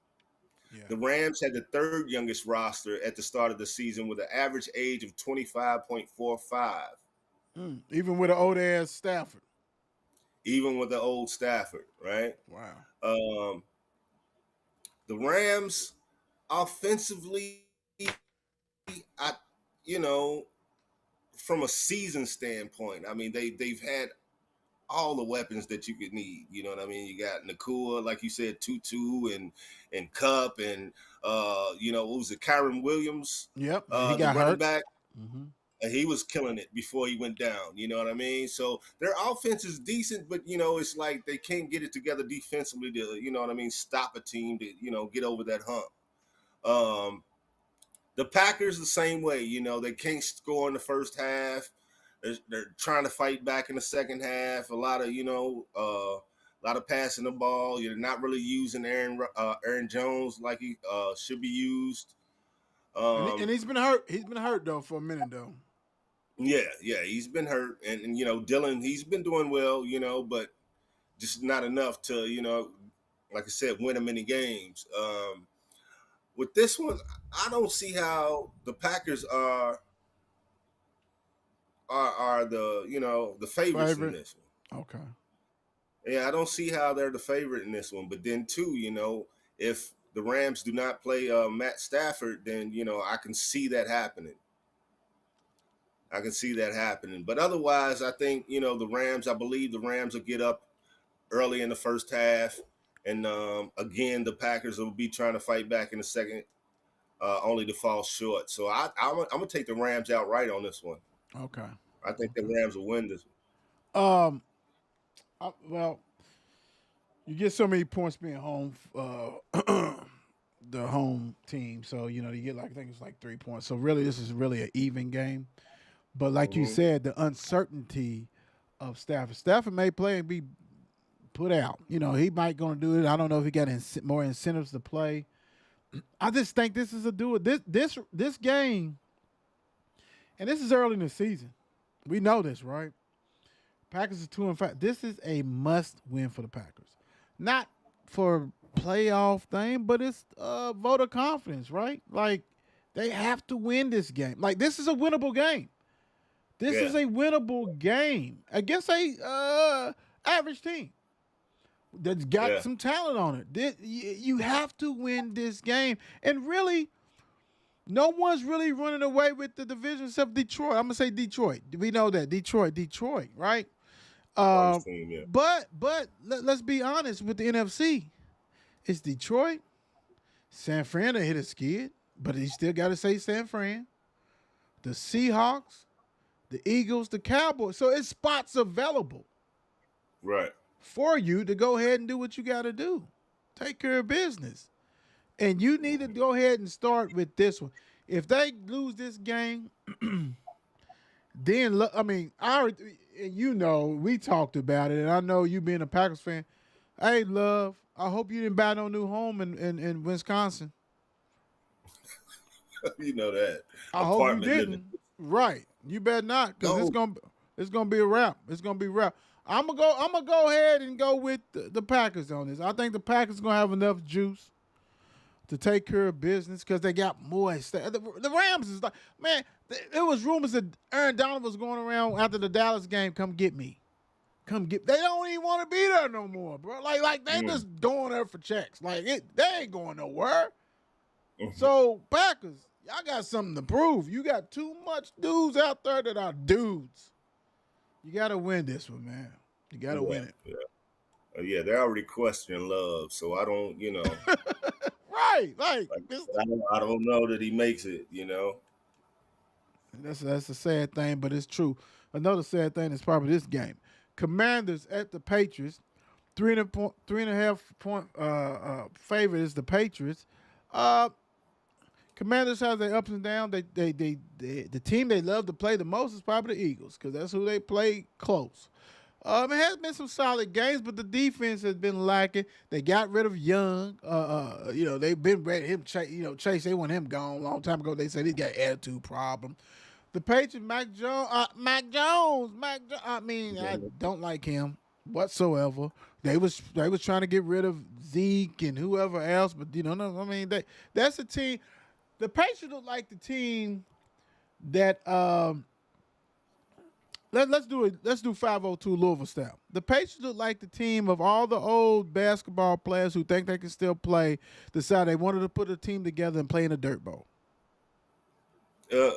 Yeah. The Rams had the 3rd youngest roster at the start of the season with an average age of 25.45, Even with an old ass Stafford. even with the old Stafford, right? Wow. The Rams offensively, I you know, from a season standpoint, I mean they've had all the weapons that you could need. You know what I mean? You got Nakua, like you said, Tutu and Cup and what was it, Kyron Williams, Yep, he the got running hurt. back. Mm-hmm. And he was killing it before he went down. You know what I mean? So their offense is decent, but it's like they can't get it together defensively to, stop a team to, get over that hump. The Packers the same way. They can't score in the first half. They're trying to fight back in the second half. A lot of passing the ball. You're not really using Aaron Jones like he should be used. And he's been hurt. He's been hurt though for a minute though. Yeah, he's been hurt, and Dylan, he's been doing well, but just not enough to, like I said, win him many games. With this one, I don't see how the Packers are the favorites in Favorite. this one. Okay. Yeah, I don't see how they're the favorite in this one. But then too, if the Rams do not play Matt Stafford, then I can see that happening. But otherwise, I think I believe the Rams will get up early in the first half, and again the Packers will be trying to fight back in the second, only to fall short. So I'm gonna take the Rams outright on this one. Okay. I think the Rams will win this Um. Well, you get so many points being home, the home team. So you get I think it's like 3 points. So really, this is really an even game. But like you said, the uncertainty of Stafford. Stafford may play and be put out. He might going to do it. I don't know if he got more incentives to play. I just think this is a do it. This game, and this is early in the season. We know this, right? Packers are 2-5. This is a must win for the Packers. Not for playoff thing, but it's vote of confidence, right? Like they have to win this game. Like this is a winnable game. This is a winnable game against a average team that's got some talent on it. You have to win this game. And really, no one's really running away with the division except Detroit. I'm going to say Detroit. We know that. Detroit, right? But let's be honest with the NFC. It's Detroit. San Fran hit a skid, but you still got to say San Fran. The Seahawks. The Eagles, the Cowboys. So it's spots available. Right. For you to go ahead and do what you got to do. Take care of business. And you need to go ahead and start with this one. If they lose this game, then, we talked about it, and I know you being a Packers fan. Hey, love, I hope you didn't buy no new home in Wisconsin. You know that. I hope you didn't. Right. You better not, because it's gonna be a wrap. It's gonna be a wrap. I'm gonna go ahead and go with the Packers on this. I think the Packers gonna have enough juice to take care of business because they got more. The Rams is like, man, there was rumors that Aaron Donald was going around after the Dallas game. Come get me. They don't even want to be there no more, bro. Like they just going there for checks. Like they ain't going nowhere. So Packers, y'all got something to prove. You got too much dudes out there that are dudes. You got to win this one, man. You got to win it. Yeah, they're already questioning Love, so I don't, Right, I don't know that he makes it, That's a sad thing, but it's true. Another sad thing is probably this game. Commanders at the Patriots. 3.5 point favorite is the Patriots. Commanders have their ups and downs. The team they love to play the most is probably the Eagles because that's who they play close. It has been some solid games, but the defense has been lacking. They got rid of Young. They've been ready him. Chase. They want him gone a long time ago. They said he's got an attitude problem. The Patriots, Mac Jones. I don't like him whatsoever. They was trying to get rid of Zeke and whoever else, but that's a team. The Patriots look like the team that let's do 502 Louisville style. The Patriots look like the team of all the old basketball players who think they can still play, decide they wanted to put a team together and play in a dirt bowl. The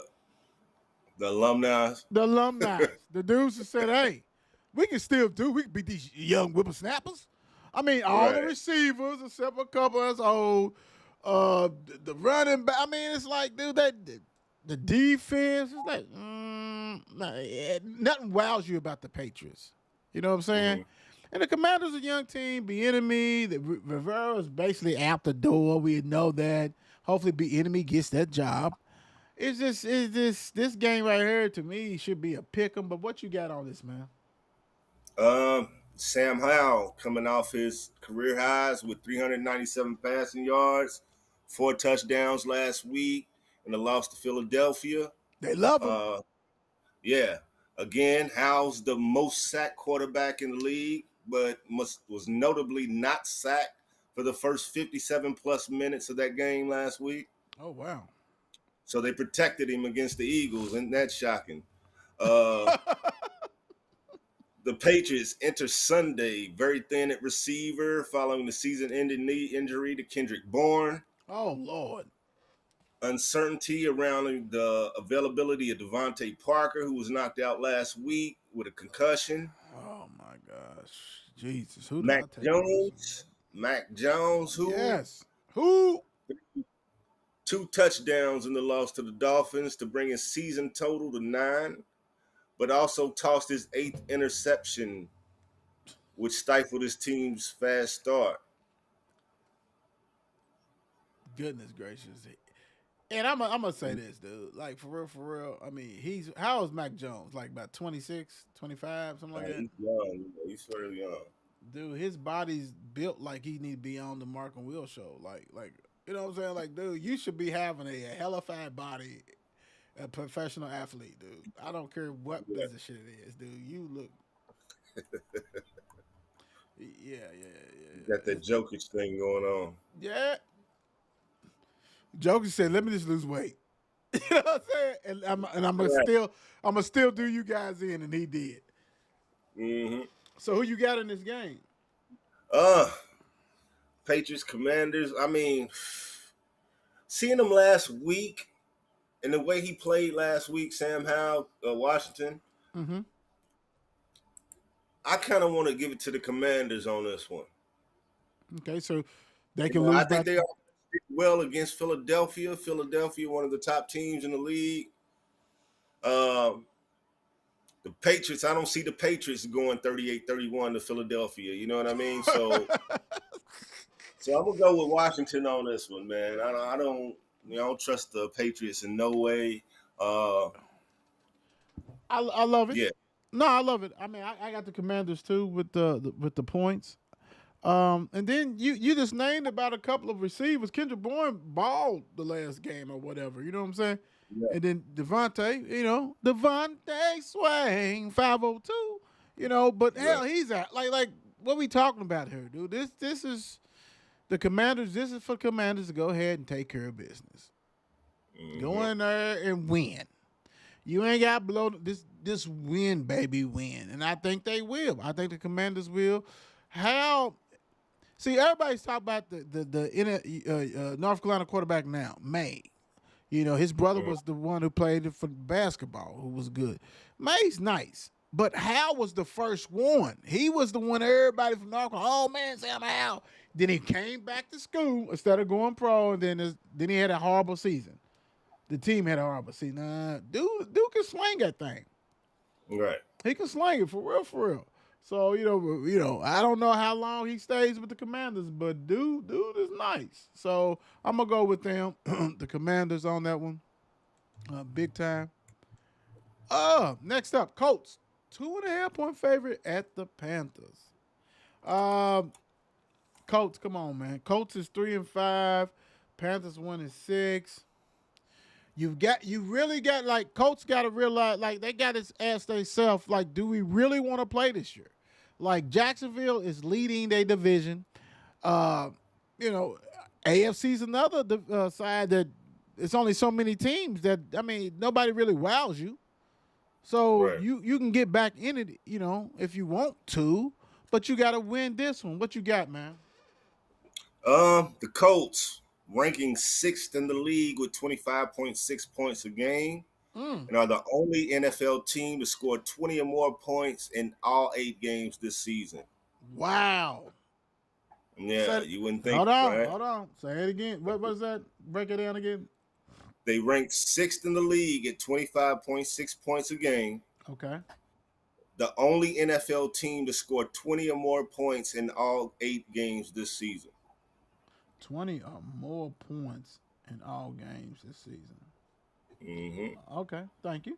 alumni. The dudes who said, hey, We can still do. We can beat these young whippersnappers. I mean, all the Right. receivers, except for a couple that's old. The running back. I mean, it's like, dude, the defense is like, nothing wows you about the Patriots. You know what I'm saying? Hmm. And the Commanders, a young team, be enemy. The Rivera is basically out the door. We know that. Hopefully, be enemy gets that job. This game right here to me should be a pick 'em. But what you got on this, man? Sam Howell coming off his career highs with 397 passing yards, 4 touchdowns last week, and a loss to Philadelphia. They love him. Uh, yeah, again, Howell's the most sacked quarterback in the league, but was notably not sacked for the first 57 plus minutes of that game last week. Oh wow. So they protected him against the Eagles, and that's shocking. Uh, The Patriots enter Sunday very thin at receiver following the season-ending knee injury to Kendrick Bourne. Oh Lord. Uncertainty around the availability of Devontae Parker, who was knocked out last week with a concussion. Oh my gosh. Jesus. Who did I Mac take on this one? Jones, Mac Jones, who Yes. Who? 2 touchdowns in the loss to the Dolphins to bring his season total to 9, but also tossed his 8th interception, which stifled his team's fast start. Goodness gracious. And I'm gonna say this, dude. Like for real. I mean, how old is Mac Jones? Like about 26, 25, something like that. He's young. He's very young. Dude, his body's built like he need to be on the Mark and Will show. Like you know what I'm saying? Like, dude, you should be having a hellified body, a professional athlete, dude. I don't care what Yeah. business shit it is, dude. You look. Yeah. Got that Jokic thing going on. Yeah. Joker said, "Let me just lose weight." You know what I'm saying? And I'm Right. gonna still do you guys in, and he did. Mm-hmm. So who you got in this game? Uh, Patriots, Commanders. I mean, seeing him last week and the way he played last week, Sam Howell, Washington, Mm-hmm. I kind of want to give it to the Commanders on this one. Okay, so they You can know, I lose think by. they are well against Philadelphia. Philadelphia, one of the top teams in the league. Um, the Patriots, I don't see the Patriots going 38-31 to Philadelphia. You know what I mean? So I'm gonna go with Washington on this one, man. I don't trust the Patriots in no way. Uh, I love it. yeah, No, I love it. I mean, I got the Commanders too with the points. And then you just named about a couple of receivers. Kendrick Bourne balled the last game or whatever. You know what I'm saying? yeah, And then Devontae Swang 502. But yeah. hell, he's out. Like what we talking about here, dude? This is the Commanders. This is for Commanders to go ahead and take care of business. Go in there and win. You ain't got to blow this win, baby, win. And I think they will. I think the Commanders will. How? See, everybody's talking about the North Carolina quarterback now, May. His brother was the one who played for basketball, who was good. May's nice, but Hal was the first one. He was the one everybody from North Carolina, oh man, Sam Hal. Then he came back to school instead of going pro, and then he had a horrible season. The team had a horrible season. Dude can sling that thing. Right. He can sling it for real. So I don't know how long he stays with the Commanders, but dude is nice. So I'm gonna go with them, the Commanders on that one, big time. Next up, Colts, 2.5-point favorite at the Panthers. Colts, come on, man. Colts is 3-5. Panthers 1-6. You really got like Colts got to realize like they got to ask themselves like, do we really want to play this year? Like Jacksonville is leading their division. AFC's another side that it's only so many teams that nobody really wows you. So Right. you can get back in it, if you want to, but you got to win this one. What you got, man? The Colts ranking 6th in the league with 25.6 points a game. and are the only NFL team to score 20 or more points in all 8 games this season. Wow. Yeah, you wouldn't think, Hold on, right? hold on. Say it again. What was that? Break it down again. They ranked 6th in the league at 25.6 points a game. Okay. The only NFL team to score 20 or more points in all 8 games this season. 20 or more points in all games this season. Mm-hmm. Okay, thank you.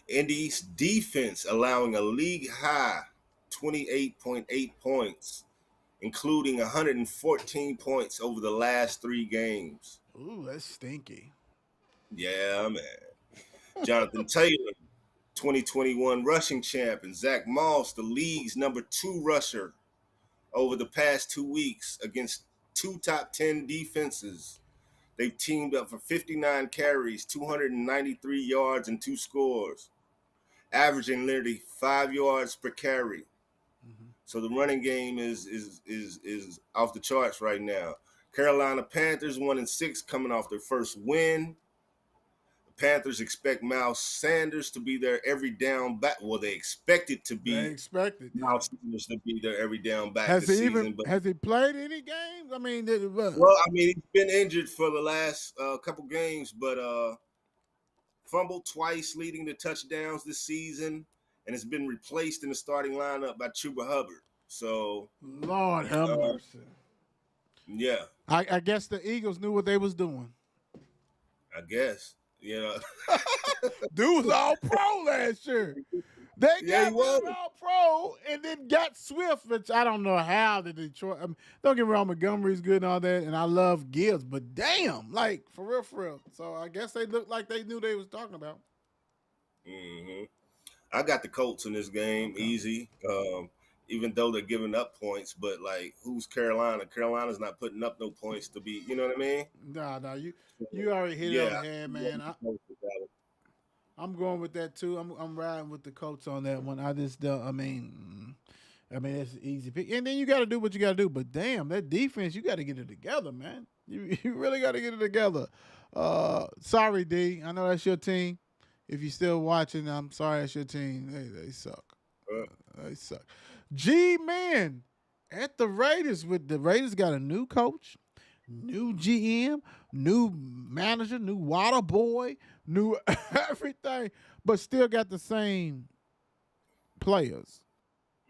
Indy's defense allowing a league high 28.8 points, including 114 points over the last 3 games. Ooh, that's stinky. Yeah, man. Jonathan Taylor, 2021 rushing champ, and Zach Moss, the league's number 2 rusher over the past 2 weeks against 2 top 10 defenses. They've teamed up for 59 carries, 293 yards, and 2 scores, averaging literally 5 yards per carry. Mm-hmm. So the running game is off the charts right now. Carolina Panthers 1-6 coming off their first win. The Panthers expect Miles Sanders to be there every down back. Well, they expect it to They be expected, yeah. Miles Sanders to be there every down back Has this he season. But has he played any games? I mean, well, I mean, he's been injured for the last couple games, but fumbled twice, leading to touchdowns this season, and has been replaced in the starting lineup by Chuba Hubbard. So, Lord have mercy. yeah, I guess the Eagles knew what they was doing. I guess, you know. Dude was all pro last year. They Yeah, he got was. him all pro and then got Swift, which I don't know how the Detroit. I mean, don't get me wrong, Montgomery's good and all that, and I love Gibbs, but damn, like for real, for real. So I guess they looked like they knew they was talking about. Mm-hmm. I got the Colts in this game, Okay. easy. Even though they're giving up points, but like, who's Carolina? Carolina's not putting up no points to be. You know what I mean? Nah, you already hit it on the head, man. I'm going with that too. I'm riding with the Colts on that one. I just don't. I mean, it's an easy pick. And then you got to do what you got to do. But damn, that defense, you got to get it together, man. You really got to get it together. Sorry, D. I know that's your team. If you're still watching, I'm sorry that's your team. They suck. They suck. G-Man at the Raiders. With the Raiders got a new coach, new GM, new manager, new water boy, new everything, but still got the same players.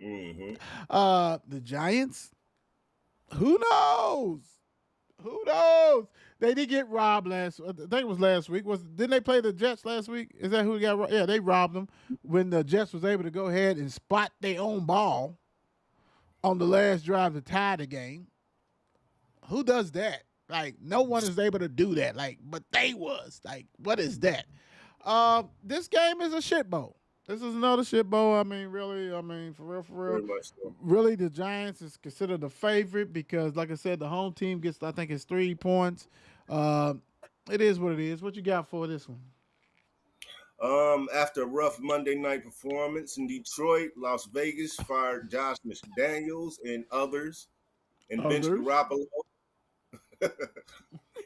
Mm-hmm. The Giants, who knows? Who knows? They did get robbed last. I think it was last week. Didn't they play the Jets last week? Is that who got robbed? Yeah, they robbed them when the Jets was able to go ahead and spot their own ball on the last drive to tie the game. Who does that? Like, no one is able to do that. Like, but they was. Like, what is that? This game is a shit bowl. This is another shit bowl. I mean, really, for real. Very much so. Really, the Giants is considered the favorite because, like I said, the home team gets, I think it's 3 points. It is what it is. What you got for this one? After a rough Monday night performance in Detroit, Las Vegas fired Josh McDaniels and others and benched Garoppolo.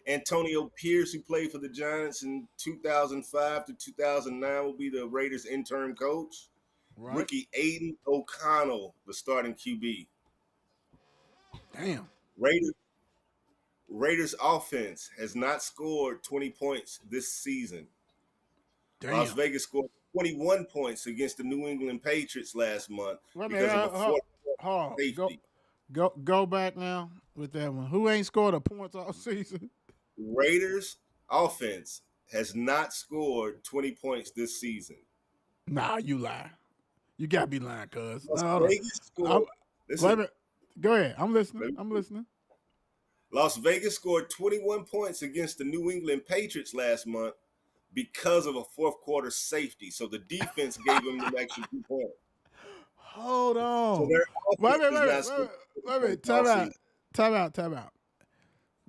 Antonio Pierce, who played for the Giants in 2005 to 2009, will be the Raiders' interim coach. Right. Rookie Aiden O'Connell, the starting QB. Damn. Raiders offense has not scored 20 points this season. Damn. Las Vegas scored 21 points against the New England Patriots last month because of a fourth safety. Go back now with that one. Who ain't scored a point all season? Raiders offense has not scored 20 points this season. Nah, you lie. You gotta be lying, cuz. Las Vegas scored. Go ahead. I'm listening. Las Vegas scored 21 points against the New England Patriots last month because of a fourth quarter safety. So the defense gave them the extra 2 points. Hold on. So wait a minute. Time out.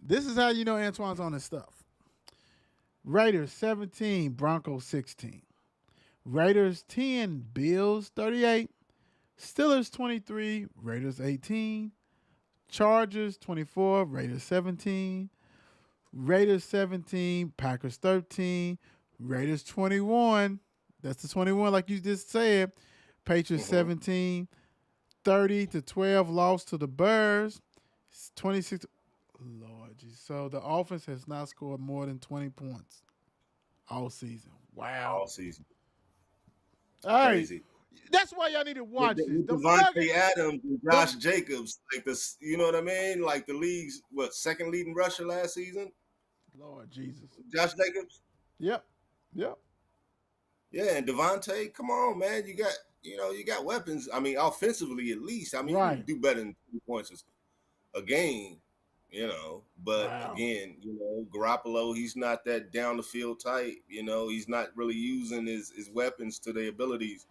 This is how you know Antwan's on his stuff. Raiders 17, Broncos 16. Raiders 10, Bills 38. Steelers 23, Raiders 18. Chargers 24, Raiders 17. Raiders 17, Packers 13. Raiders 21. That's the 21, like you just said. Patriots Hmm. 17, 30-12 loss to the Bears. 26. Lord, geez. So the offense has not scored more than 20 points all season. Wow. All season. All right. Crazy. That's why y'all need to watch this. With Them Devontae Nuggets. Adams and Josh Them, Jacobs, like this, you know what I mean? Like the league's second leading rusher last season? Lord Jesus. Josh Jacobs? Yep. Yep. Yeah, and Devontae, come on, man. You got weapons. I mean, offensively at least. I mean, you can Right. do better than 2 points a game, But Wow. again, Garoppolo, he's not that down the field type. He's not really using his weapons to their abilities.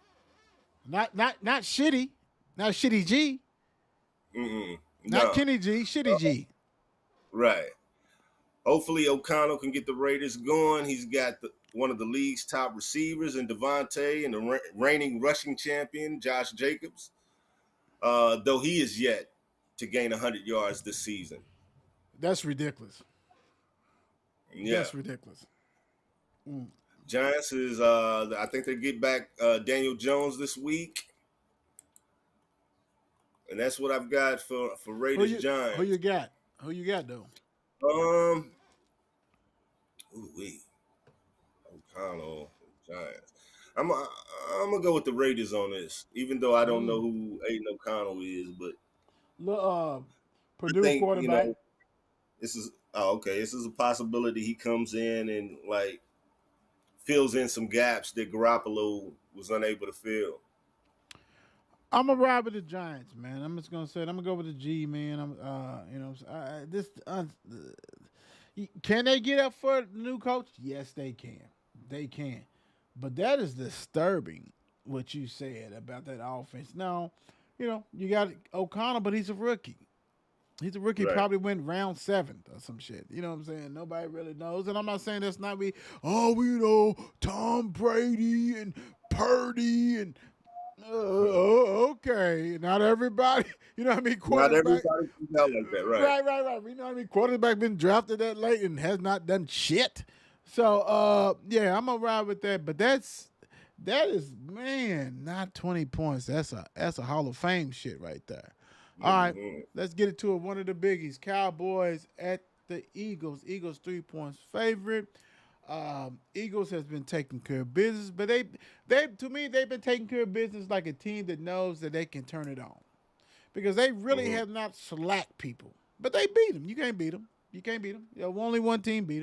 Not shitty. Not shitty G. Mm-mm. Not No, Kenny G. Shitty G. right. Hopefully, O'Connell can get the Raiders going. He's got one of the league's top receivers in Devontae and the reigning rushing champion, Josh Jacobs, though he is yet to gain 100 yards this season. That's ridiculous. Yeah. That's ridiculous. Mm. Giants is, I think they get back Daniel Jones this week. And that's what I've got for Who Raiders you who Giants. you got? Who you got though? Um, ooh wee, O'Connell Giants. I'm gonna go with the Raiders on this, even though I don't know Mm. who Aiden O'Connell is, but I Purdue think quarterback. this is okay. This is a possibility he comes in and like fills in some gaps that Garoppolo was unable to fill. I'm gonna ride with the Giants, man. I'm just gonna say it. I'm gonna go with the G, man. This. Can they get up for the new coach? Yes, they can. They can. But that is disturbing what you said about that offense. Now, you got O'Connell, but he's a rookie. He's a rookie, Right. probably went round 7th or some shit. You know what I'm saying? Nobody really knows. And I'm not saying that's not we know Tom Brady and Purdy and okay. Not everybody, you know what I mean? Not Quarterback. everybody can tell like that, right? Right. We know what I mean? Quarterback been drafted that late and has not done shit. So yeah, I'm gonna ride with that. But that is, man, not 20 points. That's a Hall of Fame shit right there. All right, Mm-hmm. let's get it to it. One of the biggies. Cowboys at the Eagles. Eagles 3 points favorite. Eagles has been taking care of business, but they to me they've been taking care of business like a team that knows that they can turn it on, because they really Mm-hmm. have not slacked people. But they beat them. You can't beat them. You can't beat them. Only one team beat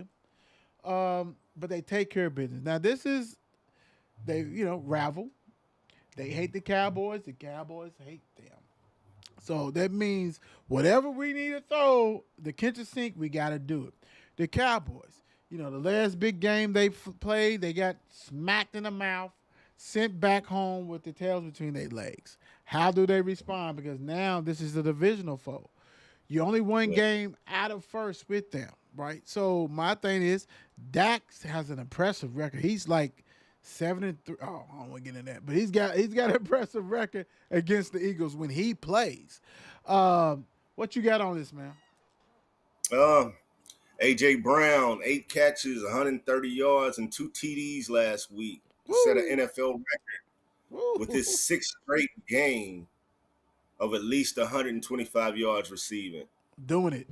them. But they take care of business. Now this is they ravel. They hate the Cowboys. The Cowboys hate them. So that means whatever we need to throw the kitchen sink, we got to do it. The Cowboys, the last big game they played, they got smacked in the mouth, sent back home with the tails between their legs. How do they respond? Because now this is a divisional foe. You only one Yeah. game out of first with them, right? So my thing is, Dax has an impressive record. He's like 7-3. Oh, I don't want to get in that, but he's got an impressive record against the Eagles when he plays. What you got on this, man? Um, AJ Brown, 8 catches, 130 yards, and 2 TDs last week to set an Woo, NFL record with his woo, sixth straight game of at least 125 yards receiving. doing it.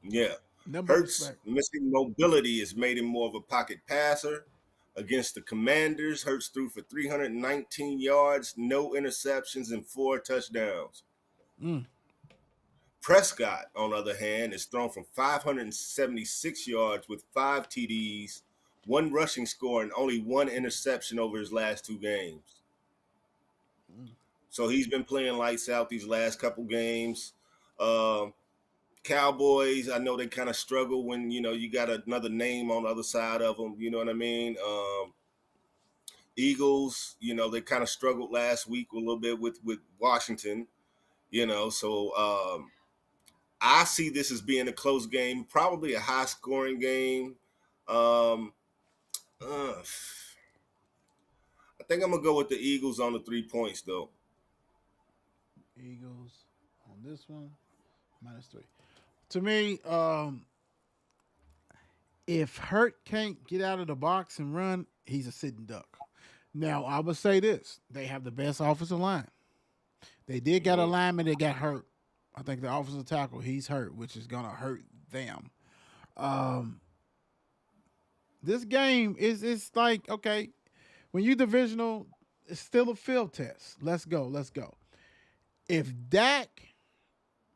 Yeah. Number Hurts respect. missing mobility has made him more of a pocket passer. Against the Commanders, Hurts threw for 319 yards, no interceptions, and 4 touchdowns. Mm, Prescott, on the other hand, is thrown for 576 yards with 5 TDs, one rushing score, and only one interception over his last 2 games. mm. So he's been playing lights out these last couple games. Um, Cowboys, I know they kind of struggle when you got another name on the other side of them. You know what I mean? Eagles, they kind of struggled last week a little bit with Washington. So I see this as being a close game, probably a high scoring game. Um, I think I'm gonna go with the Eagles on the 3 points though. Eagles on this one, -3. To me, If Hurt can't get out of the box and run, he's a sitting duck. Now, I would say this: they have the best offensive line. They did got a Mm-hmm. lineman that got hurt. I think the offensive tackle, he's hurt, which is gonna hurt them. Um, this game is like, okay, when you divisional, it's still a field test. Let's go. If Dak,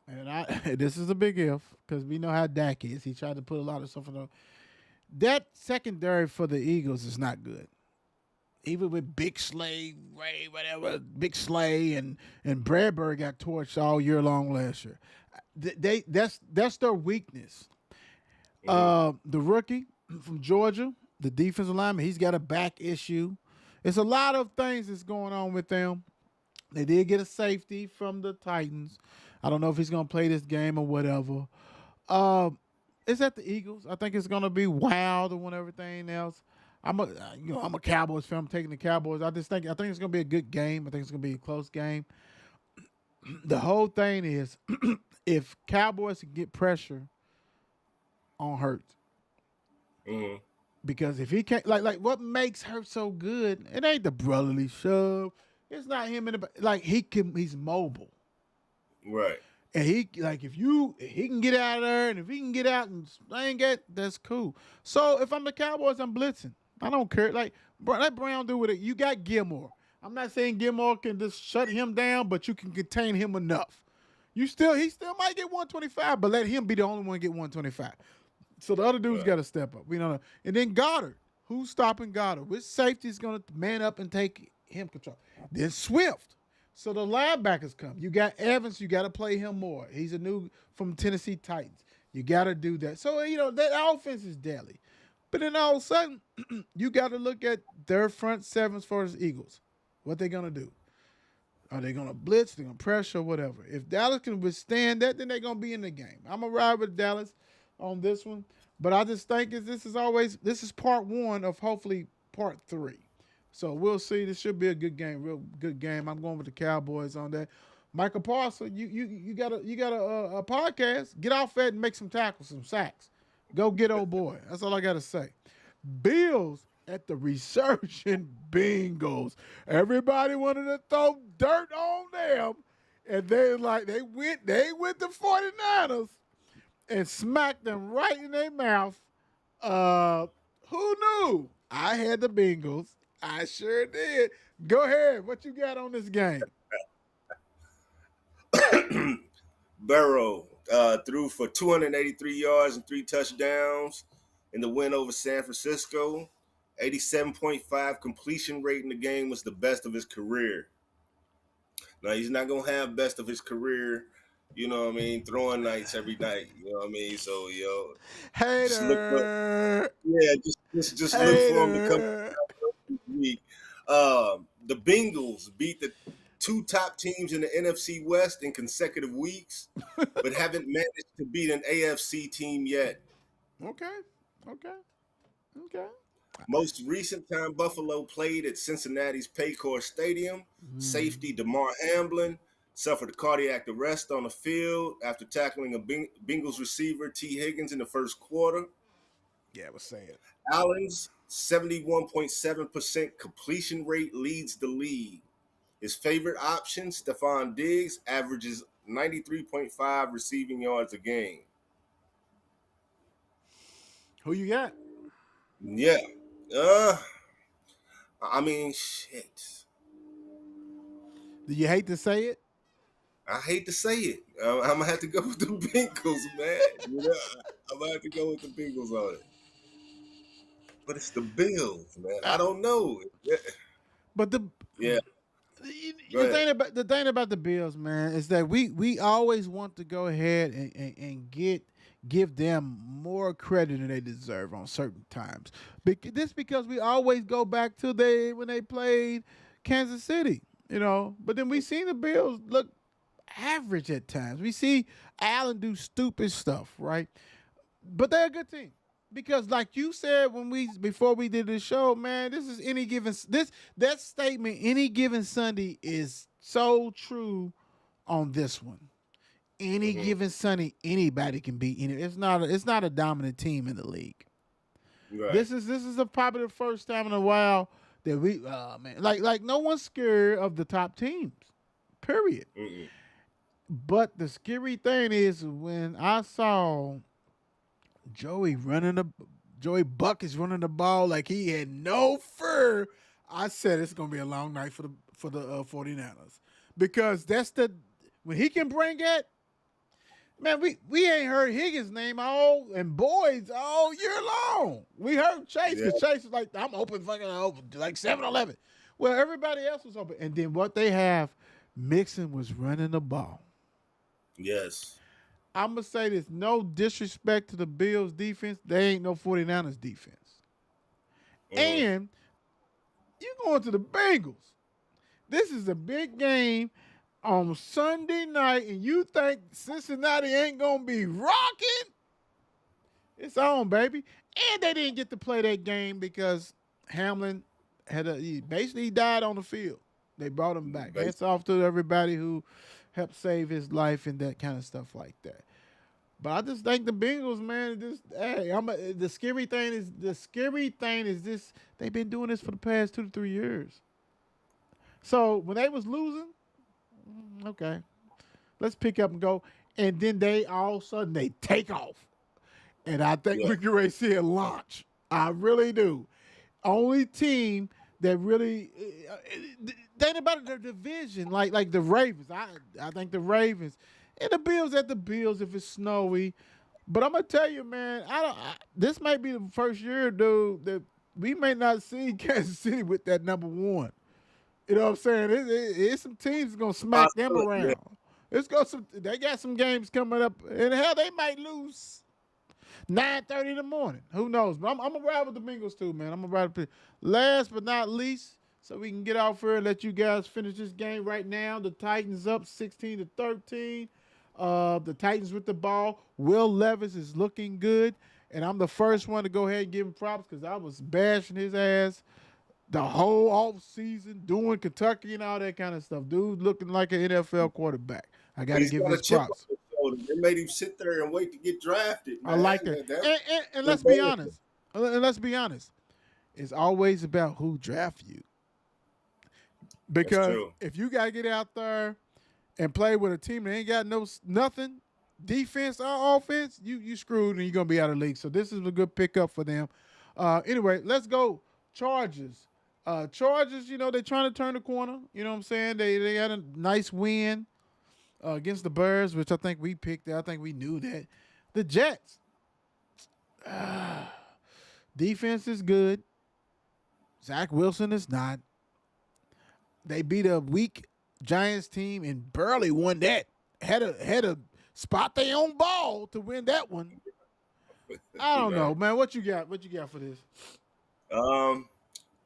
and I this is a big if, because we know how Dak is. He tried to put a lot of stuff on the that secondary for the Eagles is not good. Even with Big Slay, Ray, whatever, Big Slay and Bradbury got torched all year long last year. That's their weakness. Mm-hmm. The rookie from Georgia, the defensive lineman, he's got a back issue. It's a lot of things that's going on with them. They did get a safety from the Titans. I don't know if he's going to play this game or whatever. Um, it's at the Eagles. I think it's going to be wild and everything else. I'm a Cowboys fan. I'm taking the Cowboys. I think it's going to be a good game. I think it's going to be a close game. The whole thing is, if Cowboys can get pressure on Hurts, Mm-hmm. because if he can't, like what makes Hurts so good? It ain't the brotherly shove. It's not him in the like he's mobile. Right. And if he can get out of there, and if he can get out and sling it, that's cool. So if I'm the Cowboys, I'm blitzing. I don't care. Like let Brown do with it. You got Gilmore. I'm not saying Gilmore can just shut him down, but you can contain him enough. He still might get 125, but let him be the only one to get 125. So the other dude's Right. got to step up. We don't know. And then Goddard. Who's stopping Goddard? Which safety is going to man up and take him control? Then Swift. So the linebackers come. You got Evans. You got to play him more. He's a new from Tennessee Titans. You got to do that. So that offense is deadly. But then all of a sudden, you got to look at their front sevens for the Eagles. What they gonna do? Are they gonna blitz? They're gonna pressure, whatever. If Dallas can withstand that, then they're gonna be in the game. I'm gonna ride with Dallas on this one, but I just think this is part one of hopefully part three. So we'll see. This should be a good game, real good game. I'm going with the Cowboys on that. Michael Parson, you got a podcast. Get off that and make some tackles, some sacks. Go get old boy. That's all I gotta say. Bills at the resurgent Bengals. Everybody wanted to throw dirt on them. And they went to 49ers and smacked them right in their mouth. Who knew? I had the Bengals. I sure did. Go ahead. What you got on this game? Burrow threw for 283 yards and 3 touchdowns in the win over San Francisco. 87.5 completion rate in the game was the best of his career. Now he's not gonna have best of his career, you know what I mean, throwing nights every night. You know what I mean? So just look for Hater. yeah, just look for him to come Hater. this week. The Bengals beat the two top teams in the NFC West in consecutive weeks, but haven't managed to beat an AFC team yet. Okay. Okay. Okay. Most recent time Buffalo played at Cincinnati's Paycor Stadium, safety DeMar Hamlin suffered a cardiac arrest on the field after tackling a Bengals receiver T. Higgins in the first quarter. Yeah, we'll say it. Allen's 71.7% completion rate leads the league. His favorite option, Stephon Diggs, averages 93.5 receiving yards a game. Who you got? Yeah. Uh, I mean, shit. Do you hate to say it? I hate to say it. I'm gonna have to go with the Bengals, man. I'm gonna have to go with the Bengals on it. But it's the Bills, man. I don't know. Yeah. But Yeah. Go the ahead. thing about the Bills, man, is that we always want to go ahead and give them more credit than they deserve on certain times. This because we always go back to when they played Kansas City, But then we see the Bills look average at times. We see Allen do stupid stuff, right? But they're a good team. Because like you said before we did the show, man, this is that statement, any given Sunday is so true on this one. Any Mhm. given Sunday, anybody can beat any. It's not a dominant team in the league. Right. This is probably the first time in a while that we man, like no one's scared of the top teams. Period. Mm-mm. But the scary thing is when I saw Joey running the Joey Buck is running the ball like he had no fear. I said it's gonna be a long night for the 49ers. Because that's the when he can bring it, man, we ain't heard Higgins' name all and Boyd's all year long. We heard Chase Yeah. because Chase is like, I'm open fucking open, like 7-Eleven. Well, everybody else was open. And then what they have, Mixon was running the ball. Yes. I'm going to say this, no disrespect to the Bills defense. They ain't no 49ers defense. Mm-hmm. And you going to the Bengals. This is a big game on Sunday night, and you think Cincinnati ain't going to be rocking? It's on, baby. And they didn't get to play that game because Hamlin he basically died on the field. They brought him back. Hats off to everybody who helped save his life and that kind of stuff like that. But I just think the Bengals, man, just hey, the scary thing is this. They've been doing this for the past 2 to 3 years. So when they was losing, okay, let's pick up and go. And then they all of a sudden they take off. And I think Yeah. we can really see a launch. I really do. Only team that really they ain't about their division like the Ravens. I think the Ravens and the Bills at the Bills if it's snowy. But I'm gonna tell you, man, this might be the first year, dude, that we may not see Kansas City with that number one. You know what I'm saying? It's some teams gonna smack them Yeah. around. They got some games coming up, and hell, they might lose 9:30 in the morning. Who knows? But I'm gonna ride with the Bengals too, man. I'm gonna ride with the last but not least, so we can get off here and let you guys finish this game right now. The Titans up 16-13. The Titans with the ball. Will Levis is looking good, and I'm the first one to go ahead and give him props because I was bashing his ass the whole off season, doing Kentucky and all that kind of stuff. Dude looking like an NFL quarterback. I got to He's give got a his chip on props. his shoulder. They made him sit there and wait to get drafted, I man. like that. And let's be honest. And let's be honest. It's always about who draft you. Because if you got to get out there and play with a team that ain't got nothing, defense or offense, you screwed and you're going to be out of the league. So this is a good pickup for them. Anyway, let's go. Chargers. Chargers, they're trying to turn the corner. You know what I'm saying? They had a nice win against the Bears, which I think we picked. I think we knew that. The Jets. Defense is good. Zach Wilson is not. They beat a weak Giants team and barely won that. Had a spot their own ball to win that one. I don't know, man. What you got? What you got for this?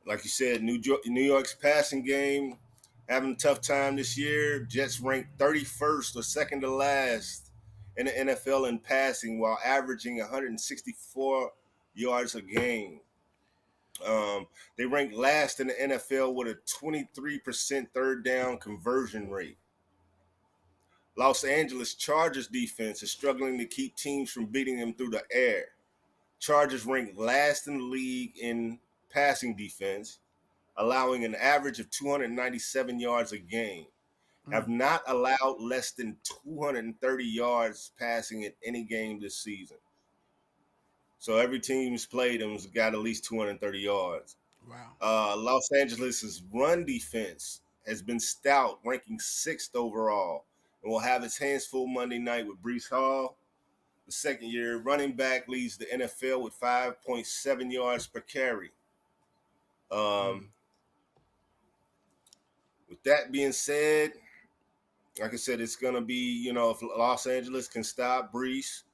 Like you said, New York's passing game having a tough time this year. Jets ranked 31st or second to last in the NFL in passing while averaging 164 yards a game. They ranked last in the NFL with a 23% third down conversion rate. Los Angeles Chargers defense is struggling to keep teams from beating them through the air. Chargers ranked last in the league in passing defense, allowing an average of 297 yards a game. Have not allowed less than 230 yards passing in any game this season. So every team's played them's got at least 230 yards. Wow. Los Angeles' run defense has been stout, ranking 6th overall, and will have its hands full Monday night with Breece Hall. The second-year running back leads the NFL with 5.7 yards per carry. With that being said, like I said, it's going to be, if Los Angeles can stop Breece,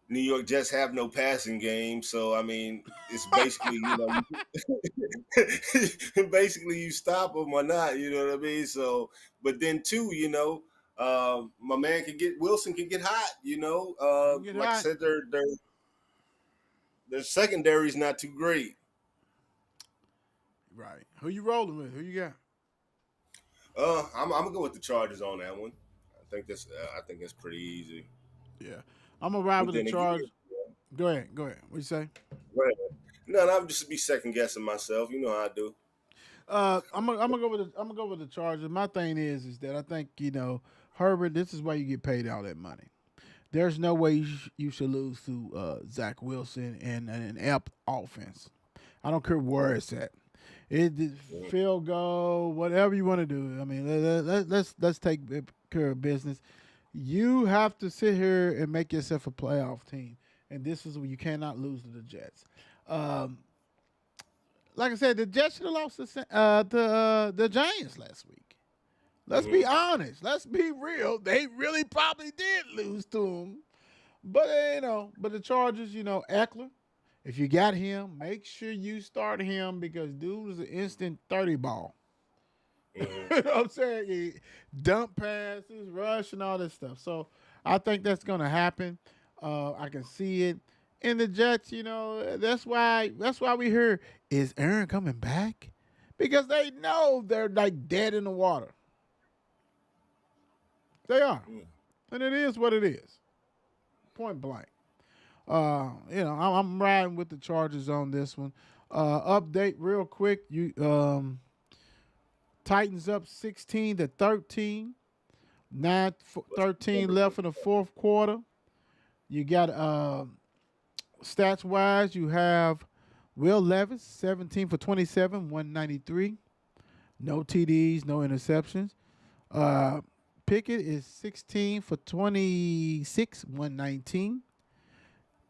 New York Jets have no passing game, so I mean, it's basically basically you stop them or not. You know what I mean? So, but then too, my man Wilson can get hot. Like I said, their secondary is not too great. Right. Who you rolling with? Who you got? I'm gonna go with the Chargers on that one. I think that's pretty easy. Yeah. I'm gonna ride with the Within a Chargers. year. Go ahead. What you say? Right. No, I'm just be second guessing myself. You know how I do. I'm gonna go with the Chargers. My thing is that I think Herbert. This is why you get paid all that money. There's no way you should lose to Zach Wilson and an apt offense. I don't care where it's at. Field goal, whatever you want to do. I mean, let's take care of business. You have to sit here and make yourself a playoff team, and this is where you cannot lose to the Jets. Like I said, the Jets should have lost the Giants last week. Let's be honest. Let's be real. They really probably did lose to them. But, but the Chargers, Eckler, if you got him, make sure you start him because dude is an instant 30 ball. You know what I'm saying? He dump passes, rush, and all this stuff. So I think that's going to happen. I can see it. And the Jets, that's why we hear, is Aaron coming back? Because they know they're like dead in the water. They are. And it is what it is. Point blank. I'm riding with the Chargers on this one. Update real quick. Titans up 16-13. 9-13 left in the fourth quarter. You got stats wise, you have Will Levis 17 for 27, 193. No TDs, no interceptions. Pickett is 16 for 26, 119.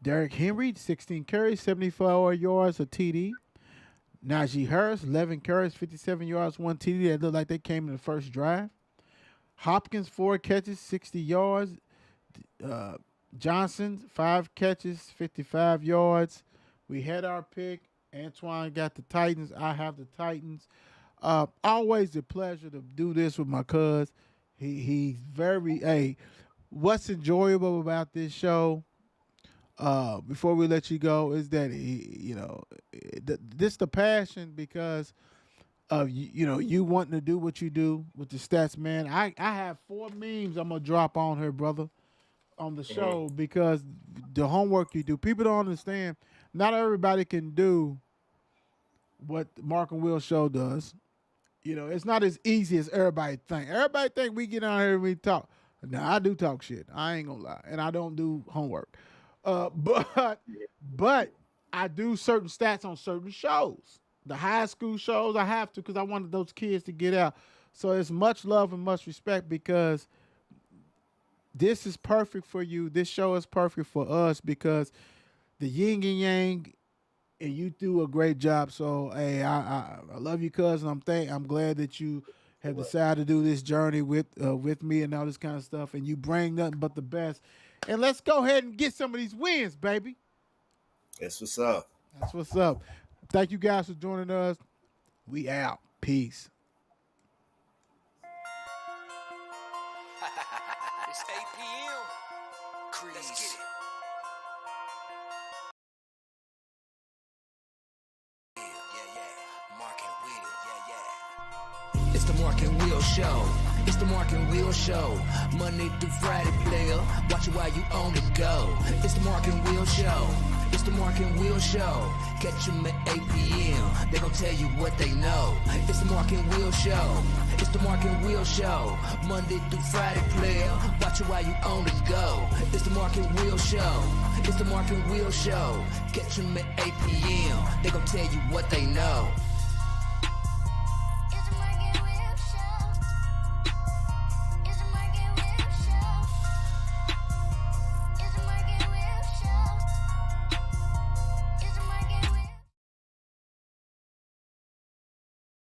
Derrick Henry, 16 carries, 74 yards, a TD. Najee Harris, 11 carries, 57 yards, 1 TD. That looked like they came in the first drive. Hopkins, 4 catches, 60 yards. Johnson, 5 catches, 55 yards. We had our pick. Antwan got the Titans. I have the Titans. Always a pleasure to do this with my cuz. He's very, what's enjoyable about this show, before we let you go, is that the passion because of you wanting to do what you do with the stats, man. I have 4 memes I'm gonna drop on her, brother, on the show because the homework you do. People don't understand. Not everybody can do what the Mark and Will show does. It's not as easy as everybody think. Everybody think we get on here and we talk. Now, I do talk shit. I ain't gonna lie. And I don't do homework. But I do certain stats on certain shows. The high school shows, I have to because I wanted those kids to get out. So it's much love and much respect because this is perfect for you. This show is perfect for us because the yin and yang, and you do a great job. So, hey, I love you, cousin. I'm glad that you have decided to do this journey with me and all this kind of stuff. And you bring nothing but the best. And let's go ahead and get some of these wins, baby. That's what's up. That's what's up. Thank you guys for joining us. We out. Peace. It's 8 p.m. Crease. Let's get it. Mark and Will, It's the Mark and Will Show. It's the Mark and Will Show. Monday through Friday, player. Watch it while you on the go. It's the Mark and Will Show. It's the Mark and Will Show. Catch them at 8 p.m. They gon' tell you what they know. It's the Mark and Will Show. It's the Mark and Will Show. Monday through Friday, player. Watch it while you on the go. It's the Mark and Will Show. It's the Mark and Will Show. Catch them at 8 p.m. They gon' tell you what they know.